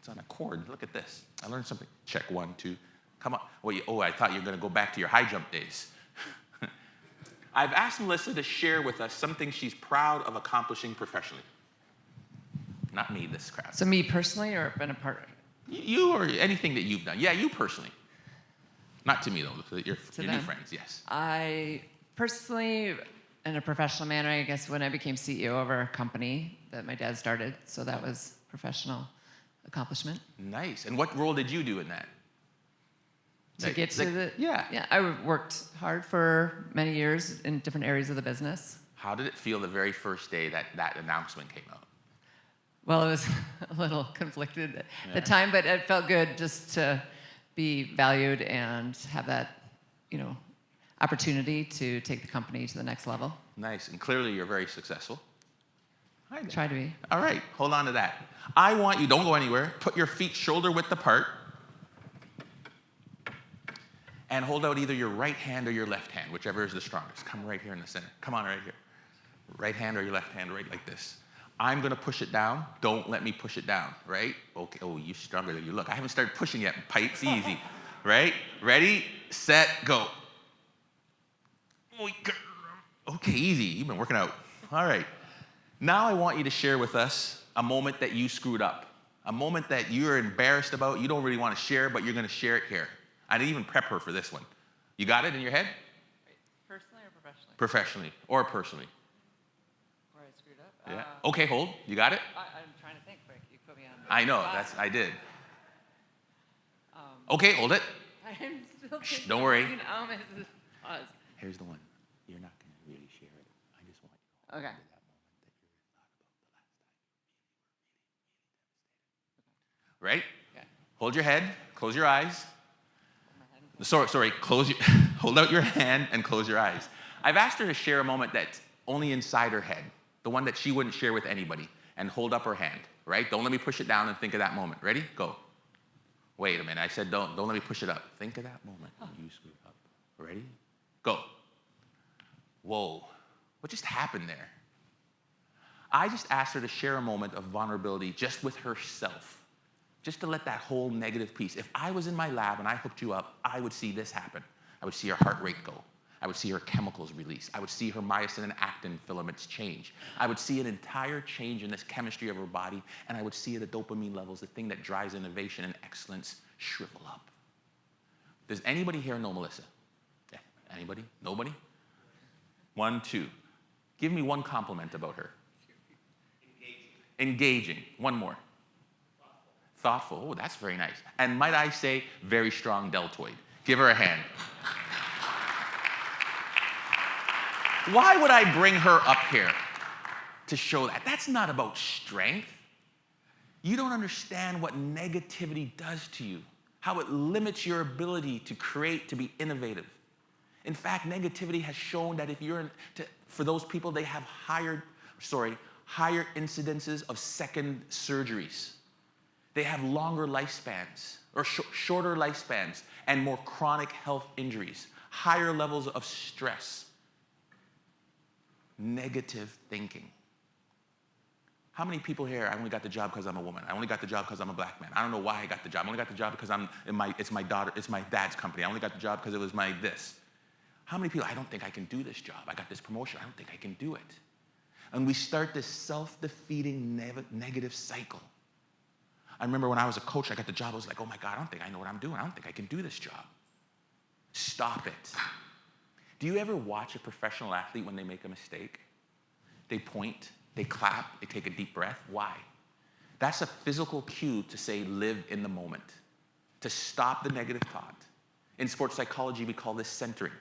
on a cord. Look at this. I learned something. Check 1, 2. Come on. Oh, I thought you were going to go back to your high jump days. I've asked Melissa to share with us something she's proud of accomplishing professionally. Not me, this crowd. So me personally, or been a part? You or anything that you've done. Yeah, you personally. Not to me, though. Your new friends, yes. I personally, in a professional manner, I guess when I became CEO of our company that my dad started, so that was professional accomplishment. Nice. And what role did you do in that? To get to the... Yeah. Yeah, I worked hard for many years in different areas of the business. How did it feel the very first day that announcement came out? Well, it was a little conflicted at the time, but it felt good just to be valued and have that, opportunity to take the company to the next level. Nice. And clearly you're very successful. Try to be. All right. Hold on to that. I want you, don't go anywhere, put your feet shoulder width apart and hold out either your right hand or your left hand, whichever is the strongest. Come right here in the center. Come on, right here. Right hand or your left hand, right like this. I'm going to push it down. Don't let me push it down, right? Okay. Oh, you're stronger than you look. I haven't started pushing yet. Pipes easy, right? Ready, set, go. Okay, easy. You've been working out. All right. Now I want you to share with us a moment that you screwed up, a moment that you're embarrassed about, you don't really want to share, but you're going to share it here. I didn't even prep her for this one. You got it in your head? Personally or professionally? Professionally or personally. Where I screwed up? Yeah. Okay, hold. You got it? I'm trying to think, but you put me on. I know. I did. Okay, hold it. I'm still thinking. Don't worry. Pause. Here's the one. You're not going to really share it. I just want you to Okay. that moment that you thought about the last time you were really, really devastated. Right? Okay. Hold your head. Close your eyes. Sorry. Hold out your hand and close your eyes. I've asked her to share a moment that's only inside her head, the one that she wouldn't share with anybody, and hold up her hand, right? Don't let me push it down and think of that moment. Ready? Go. Wait a minute. I said don't let me push it up. Think of that moment when you screwed up. Ready? Go. Whoa. What just happened there? I just asked her to share a moment of vulnerability just with herself, just to let that whole negative piece. If I was in my lab and I hooked you up, I would see this happen. I would see her heart rate go. I would see her chemicals release. I would see her myosin and actin filaments change. I would see an entire change in this chemistry of her body, and I would see the dopamine levels, the thing that drives innovation and excellence, shrivel up. Does anybody here know Melissa? Yeah. Anybody? Nobody? 1, 2. Give me one compliment about her. Engaging. One more. Thoughtful. Oh, that's very nice. And might I say, very strong deltoid. Give her a hand. Why would I bring her up here to show that? That's not about strength. You don't understand what negativity does to you, how it limits your ability to create, to be innovative. In fact, negativity has shown that for those people, they have higher incidences of second surgeries. They have longer lifespans, or shorter lifespans, and more chronic health injuries, higher levels of stress. Negative thinking. How many people here, I only got the job because I'm a woman. I only got the job because I'm a black man. I don't know why I got the job. I only got the job because it's my dad's company. I only got the job because it was my this. How many people, I don't think I can do this job. I got this promotion. I don't think I can do it. And we start this self-defeating negative cycle. I remember when I was a coach, I got the job. I was like, oh my God, I don't think I know what I'm doing. I don't think I can do this job. Stop it. Do you ever watch a professional athlete when they make a mistake? They point, they clap, they take a deep breath. Why? That's a physical cue to say, live in the moment, to stop the negative thought. In sports psychology, we call this centering.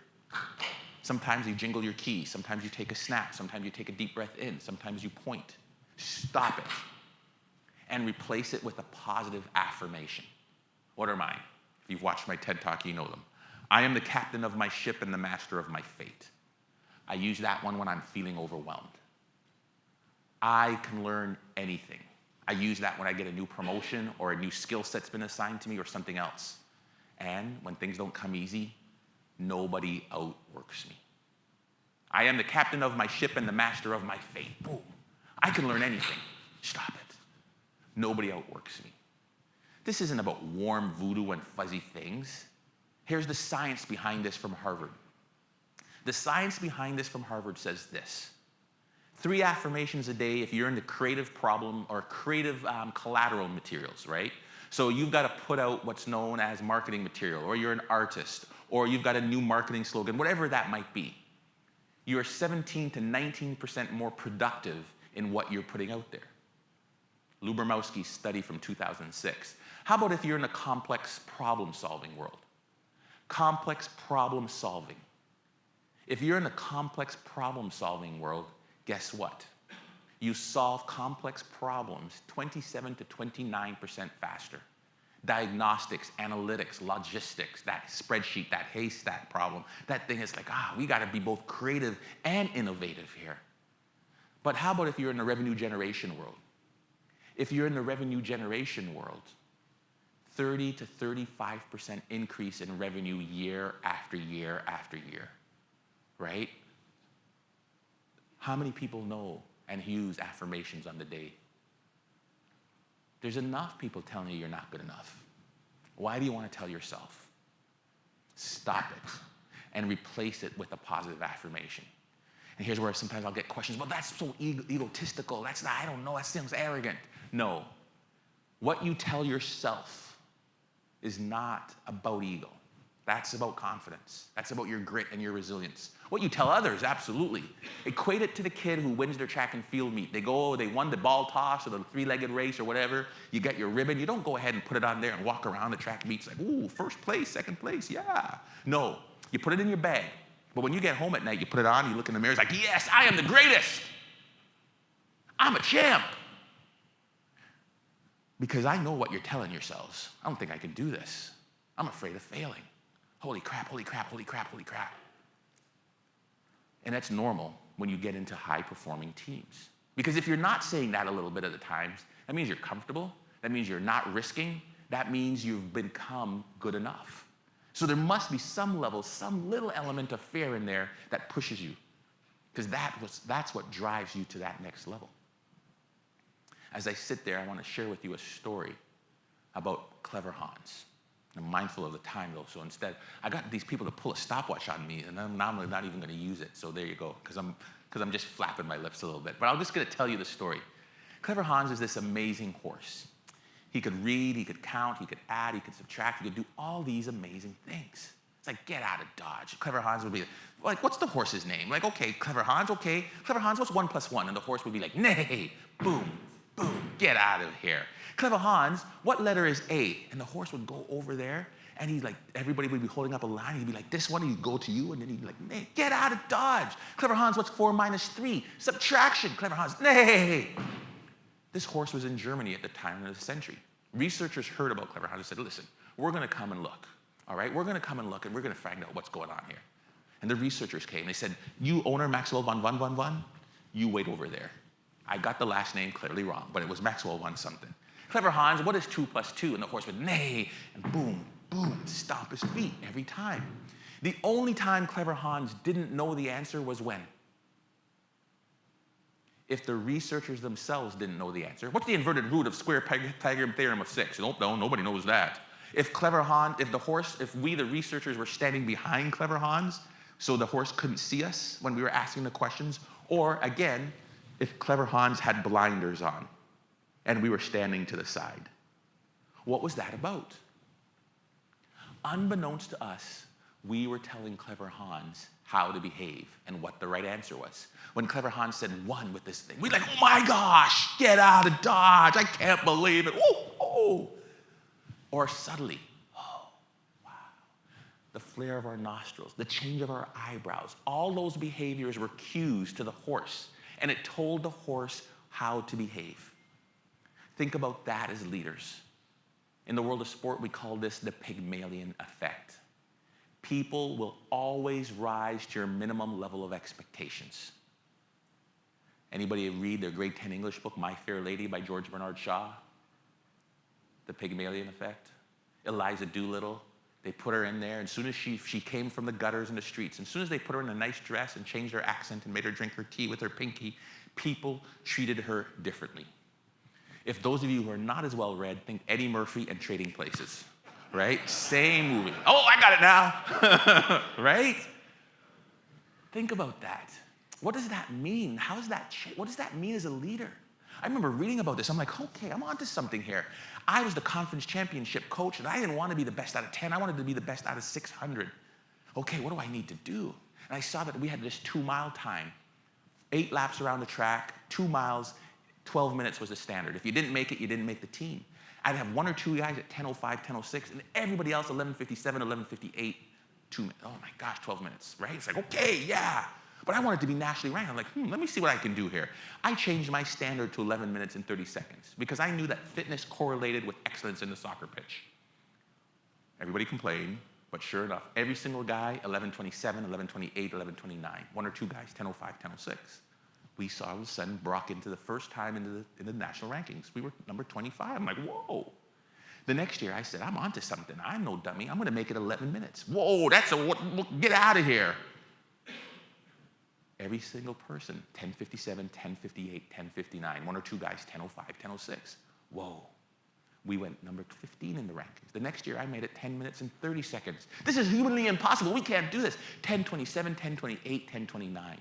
Sometimes you jingle your keys. Sometimes you take a snap. Sometimes you take a deep breath in. Sometimes you point. Stop it. And replace it with a positive affirmation. What are mine? If you've watched my TED Talk, you know them. I am the captain of my ship and the master of my fate. I use that one when I'm feeling overwhelmed. I can learn anything. I use that when I get a new promotion or a new skill set's been assigned to me or something else. And when things don't come easy, nobody outworks me. I am the captain of my ship and the master of my fate. Boom. I can learn anything. Stop it. Nobody outworks me. This isn't about warm voodoo and fuzzy things. Here's the science behind this from Harvard. The science behind this from Harvard says this: 3 affirmations a day if you're into creative problem or creative collateral materials, right? So you've got to put out what's known as marketing material, or you're an artist, or you've got a new marketing slogan, whatever that might be. You are 17 to 19% more productive in what you're putting out there. Lubermowski's study from 2006. How about if you're in a complex problem-solving world? Complex problem-solving. If you're in a complex problem-solving world, guess what? You solve complex problems 27 to 29% faster. Diagnostics, analytics, logistics, that spreadsheet, that haystack problem, that thing is like, we got to be both creative and innovative here. But how about if you're in the revenue generation world? If you're in the revenue generation world, 30 to 35% increase in revenue year after year after year, right? How many people know and use affirmations on the day? There's enough people telling you you're not good enough. Why do you want to tell yourself? Stop it and replace it with a positive affirmation. And here's where sometimes I'll get questions, well, that's so egotistical. That's not, I don't know, that sounds arrogant. No. What you tell yourself is not about ego. That's about confidence. That's about your grit and your resilience. What you tell others, absolutely. Equate it to the kid who wins their track and field meet. They go, they won the ball toss or the 3-legged race or whatever. You get your ribbon. You don't go ahead and put it on there and walk around the track meets like, ooh, first place, second place, yeah. No, you put it in your bag. But when you get home at night, you put it on, you look in the mirror, it's like, yes, I am the greatest. I'm a champ. Because I know what you're telling yourselves. I don't think I can do this. I'm afraid of failing. Holy crap, holy crap, holy crap, holy crap. And that's normal when you get into high-performing teams. Because if you're not saying that a little bit at the times, that means you're comfortable. That means you're not risking. That means you've become good enough. So there must be some level, some little element of fear in there that pushes you. Because that's what drives you to that next level. As I sit there, I want to share with you a story about Clever Hans. I'm mindful of the time, though, so instead, I got these people to pull a stopwatch on me, and I'm not even going to use it, so there you go, because I'm just flapping my lips a little bit. But I'm just going to tell you the story. Clever Hans is this amazing horse. He could read, he could count, he could add, he could subtract, he could do all these amazing things. It's like, get out of Dodge. Clever Hans would be like, what's the horse's name? Like, okay, Clever Hans, okay. Clever Hans, what's 1 + 1? And the horse would be like, nay, boom, boom, get out of here. Clever Hans, what letter is A? And the horse would go over there, and he's like, everybody would be holding up a line. He'd be like, this one, and he'd go to you, and then he'd be like, nay, get out of Dodge. Clever Hans, what's 4 - 3? Subtraction. Clever Hans, nay. This horse was in Germany at the time of the century. Researchers heard about Clever Hans and said, listen, we're going to come and look. All right, we're going to come and look, and we're going to find out what's going on here. And the researchers came. They said, you owner Maxwell von, you wait over there. I got the last name clearly wrong, but it was Maxwell von something. Clever Hans, what is 2 + 2? And the horse would neigh, and boom, boom, stomp his feet every time. The only time Clever Hans didn't know the answer was when? if the researchers themselves didn't know the answer? What's the inverted root of square Pythagorean theorem of 6? Nope, no, nobody knows that. If we, the researchers, were standing behind Clever Hans, so the horse couldn't see us when we were asking the questions, or again, if Clever Hans had blinders on and we were standing to the side. What was that about? Unbeknownst to us, we were telling Clever Hans how to behave and what the right answer was. When Clever Hans said 1 with this thing, we're like, oh my gosh, get out of Dodge, I can't believe it, oh, oh. Or subtly, oh, wow. The flare of our nostrils, the change of our eyebrows, all those behaviors were cues to the horse, and it told the horse how to behave. Think about that as leaders. In the world of sport, we call this the Pygmalion effect. People will always rise to your minimum level of expectations. Anybody read their grade 10 English book, My Fair Lady by George Bernard Shaw? The Pygmalion effect. Eliza Doolittle, they put her in there, and as soon as she came from the gutters and the streets, and as soon as they put her in a nice dress and changed her accent and made her drink her tea with her pinky, people treated her differently. If those of you who are not as well read, think Eddie Murphy and Trading Places, right? Same movie. Oh, I got it now, right? Think about that. What does that mean? How does that change? What does that mean as a leader? I remember reading about this. I'm like, okay, I'm onto something here. I was the conference championship coach, and I didn't want to be the best out of 10. I wanted to be the best out of 600. Okay, what do I need to do? And I saw that we had this 2-mile time, 8 laps around the track, 2 miles, 12 minutes was the standard. If you didn't make it, you didn't make the team. I'd have 1 or 2 guys at 10:05, 10:06, and everybody else 11:57, 11:58, 2 minutes. Oh my gosh, 12 minutes, right? It's like, okay, yeah. But I wanted to be nationally ranked. I'm like, let me see what I can do here. I changed my standard to 11 minutes and 30 seconds because I knew that fitness correlated with excellence in the soccer pitch. Everybody complained, but sure enough, every single guy, 11:27, 11:28, 11:29. 1 or 2 guys, 10:05, 10:06. We saw all of a sudden Brock into the first time in the national rankings. We were number 25. I'm like, whoa. The next year I said, I'm onto something. I'm no dummy. I'm going to make it 11 minutes. Whoa, get out of here. Every single person, 10:57, 10:58, 10:59. 1 or 2 guys, 10:05, 10:06. Whoa. We went number 15 in the rankings. The next year I made it 10 minutes and 30 seconds. This is humanly impossible. We can't do this. 10:27, 10:28, 10:29.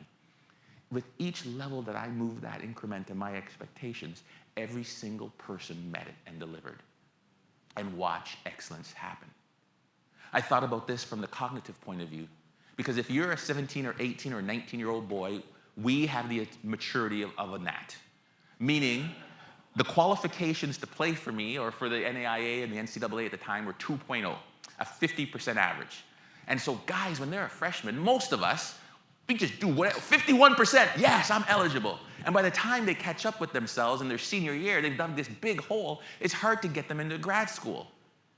With each level that I moved that increment in my expectations, every single person met it and delivered. And watch excellence happen. I thought about this from the cognitive point of view. Because if you're a 17 or 18 or 19-year-old boy, we have the maturity of a gnat. Meaning, the qualifications to play for me or for the NAIA and the NCAA at the time were 2.0, a 50% average. And so guys, when they're a freshman, most of us, we just do whatever, 51%, yes, I'm eligible. And by the time they catch up with themselves in their senior year, they've dug this big hole, it's hard to get them into grad school.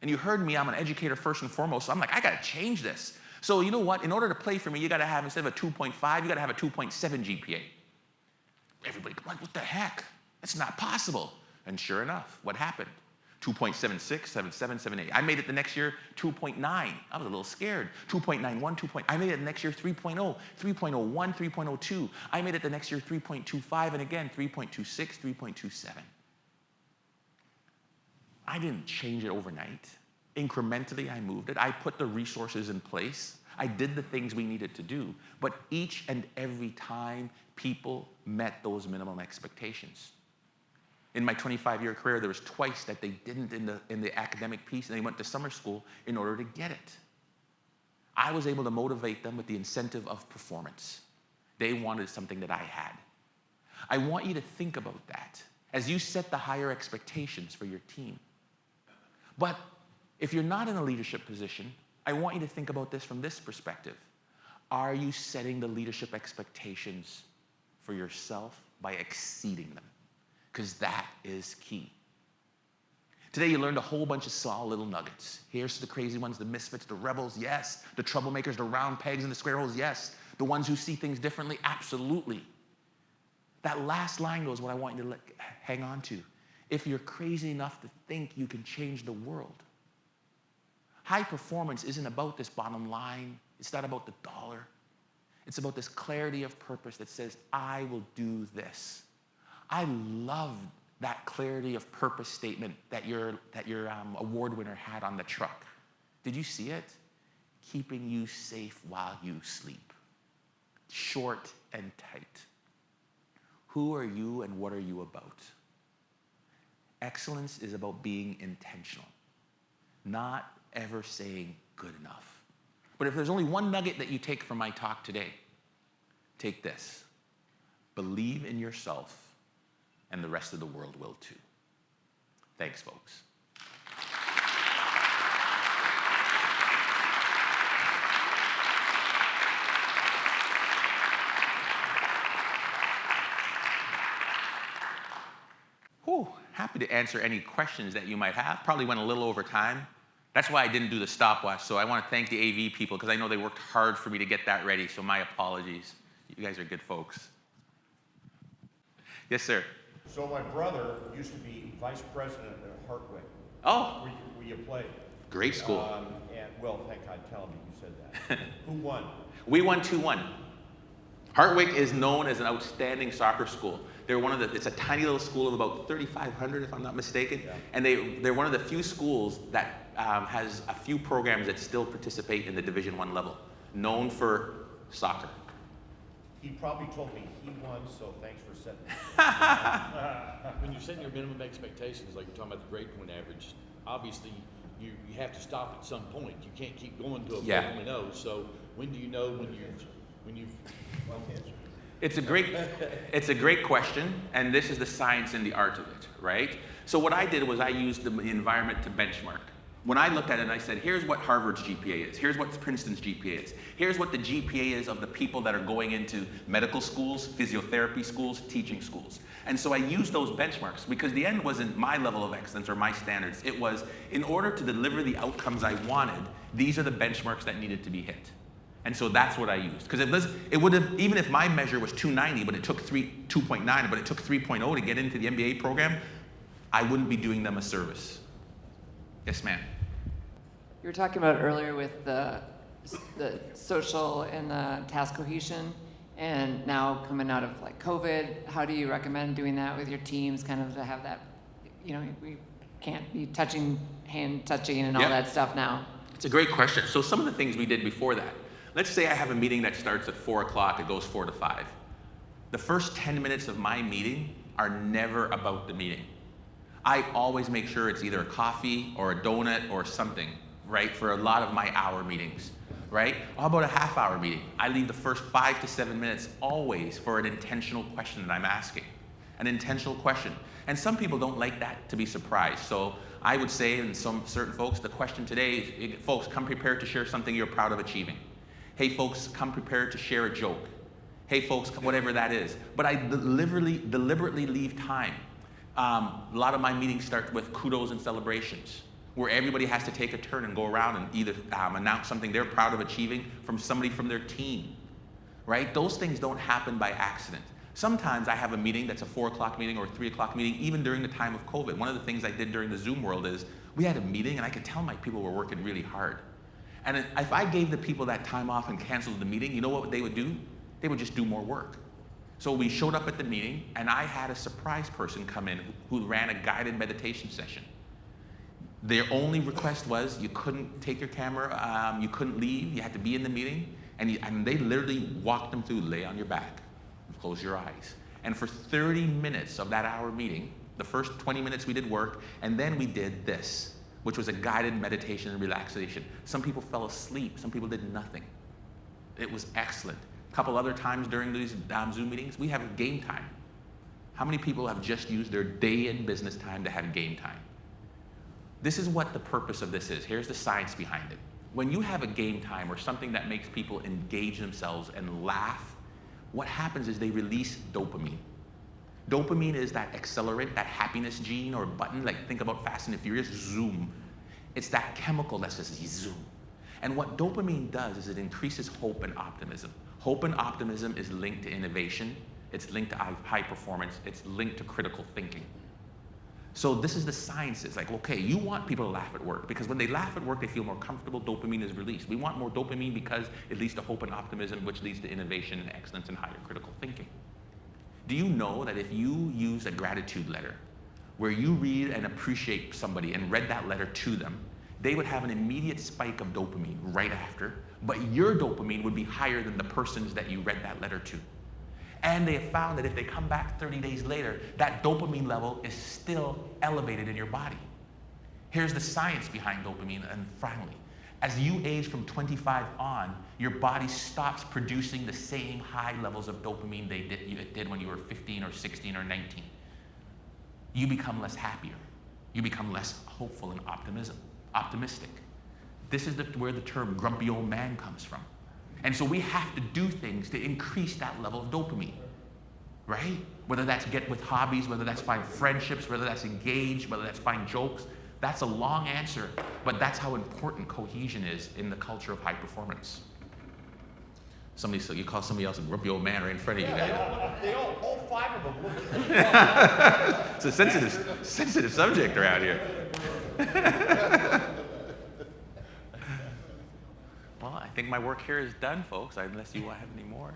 And you heard me, I'm an educator first and foremost, so I'm like, I gotta change this. So you know what, in order to play for me, you gotta have, instead of a 2.5, you gotta have a 2.7 GPA. Everybody, like, what the heck? That's not possible. And sure enough, what happened? 2.76, 77, 78. I made it the next year 2.9. I was a little scared. 2.91, I made it the next year 3.0, 3.01, 3.02. I made it the next year 3.25, and again 3.26, 3.27. I didn't change it overnight. Incrementally, I moved it. I put the resources in place. I did the things we needed to do. But each and every time, people met those minimum expectations. In my 25-year career, there was twice that they didn't in the academic piece, and they went to summer school in order to get it. I was able to motivate them with the incentive of performance. They wanted something that I had. I want you to think about that as you set the higher expectations for your team. But if you're not in a leadership position, I want you to think about this from this perspective. Are you setting the leadership expectations for yourself by exceeding them? Because that is key. Today you learned a whole bunch of small little nuggets. Here's the crazy ones, the misfits, the rebels, yes. The troublemakers, the round pegs and the square holes, yes. The ones who see things differently, absolutely. That last line though is what I want you to hang on to. If you're crazy enough to think you can change the world. High performance isn't about this bottom line. It's not about the dollar. It's about this clarity of purpose that says, I will do this. I love that clarity of purpose statement that your award winner had on the truck. Did you see it? Keeping you safe while you sleep. Short and tight. Who are you and what are you about? Excellence is about being intentional, not ever saying good enough. But if there's only one nugget that you take from my talk today, take this. Believe in yourself, and the rest of the world will too. Thanks, folks. Whew, happy to answer any questions that you might have. Probably went a little over time. That's why I didn't do the stopwatch. So I want to thank the AV people because I know they worked hard for me to get that ready. So my apologies. You guys are good folks. Yes, sir. So my brother used to be vice president at Hartwick. Oh. Where you played. Great school. And well, thank God, tell me you said that. Who won? We won 2-1. Hartwick is known as an outstanding soccer school. They're it's a tiny little school of about 3,500, if I'm not mistaken. Yeah. And they're one of the few schools that has a few programs that still participate in the Division I level, known for soccer. He probably told me he won, so thanks for setting it. When you're setting your minimum expectations, like you're talking about the grade point average, obviously you have to stop at some point. You can't keep going to a point we know. So when do you know when you've well answered? It's a great question, and this is the science and the art of it, right? So what I did was I used the environment to benchmark. When I looked at it, I said, here's what Harvard's GPA is. Here's what Princeton's GPA is. Here's what the GPA is of the people that are going into medical schools, physiotherapy schools, teaching schools. And so I used those benchmarks because the end wasn't my level of excellence or my standards. It was, in order to deliver the outcomes I wanted, these are the benchmarks that needed to be hit. And so that's what I used. Because it would have, even if my measure was 290, but it took 2.9, but it took 3.0 to get into the MBA program, I wouldn't be doing them a service. Yes, ma'am. You were talking about earlier with the social and the task cohesion, and now coming out of like COVID, how do you recommend doing that with your teams, kind of to have that, we can't be hand touching and all that stuff now? It's a great question. So some of the things we did before that, let's say I have a meeting that starts at 4 o'clock, it goes 4 to 5. The first 10 minutes of my meeting are never about the meeting. I always make sure it's either a coffee or a donut or something, right, for a lot of my hour meetings, right? How about a half-hour meeting? I leave the first 5 to 7 minutes always for an intentional question that I'm asking, an intentional question. And some people don't like that to be surprised. So I would say, and some certain folks, the question today is, folks, come prepared to share something you're proud of achieving. Hey, folks, come prepared to share a joke. Hey, folks, whatever that is. But I deliberately leave time. A lot of my meetings start with kudos and celebrations, where everybody has to take a turn and go around and either announce something they're proud of achieving from somebody from their team, right? Those things don't happen by accident. Sometimes I have a meeting that's a 4 o'clock meeting or a 3 o'clock meeting, even during the time of COVID. One of the things I did during the Zoom world is we had a meeting and I could tell my people were working really hard. And if I gave the people that time off and canceled the meeting, you know what they would do? They would just do more work. So we showed up at the meeting, and I had a surprise person come in who ran a guided meditation session. Their only request was you couldn't take your camera, you couldn't leave, you had to be in the meeting, and they literally walked them through, lay on your back, close your eyes. And for 30 minutes of that hour meeting, the first 20 minutes we did work, and then we did this, which was a guided meditation and relaxation. Some people fell asleep, some people did nothing. It was excellent. A couple other times during these Zoom meetings, we have game time. How many people have just used their day in business time to have game time? This is what the purpose of this is. Here's the science behind it. When you have a game time or something that makes people engage themselves and laugh, what happens is they release dopamine. Dopamine is that accelerant, that happiness gene or button, like think about Fast and the Furious, zoom. It's that chemical that says zoom. And what dopamine does is it increases hope and optimism. Hope and optimism is linked to innovation, it's linked to high performance, it's linked to critical thinking. So this is the science. It's like, okay, you want people to laugh at work because when they laugh at work, they feel more comfortable, dopamine is released. We want more dopamine because it leads to hope and optimism, which leads to innovation and excellence and higher critical thinking. Do you know that if you use a gratitude letter where you read and appreciate somebody and read that letter to them, they would have an immediate spike of dopamine right after, but your dopamine would be higher than the person's that you read that letter to. And they have found that if they come back 30 days later, that dopamine level is still elevated in your body. Here's the science behind dopamine, and finally, as you age from 25 on, your body stops producing the same high levels of dopamine it did when you were 15 or 16 or 19. You become less happier. You become less hopeful and optimistic. This is where the term grumpy old man comes from. And so we have to do things to increase that level of dopamine, right? Whether that's get with hobbies, whether that's find friendships, whether that's engage, whether that's find jokes. That's a long answer, but that's how important cohesion is in the culture of high performance. You call somebody else a grumpy old man right in front of you. All five of them look at It's a sensitive subject around here. Well, I think my work here is done, folks, unless you have any more.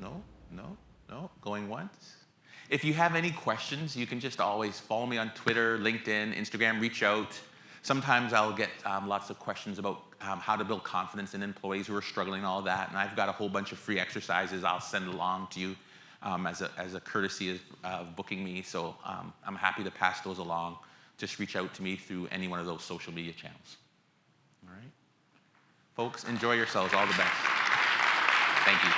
No. Going once. If you have any questions, you can just always follow me on Twitter, LinkedIn, Instagram, reach out. Sometimes I'll get lots of questions about how to build confidence in employees who are struggling, all that. And I've got a whole bunch of free exercises I'll send along to you as a courtesy of booking me. So I'm happy to pass those along. Just reach out to me through any one of those social media channels. All right? Folks, enjoy yourselves. All the best. Thank you.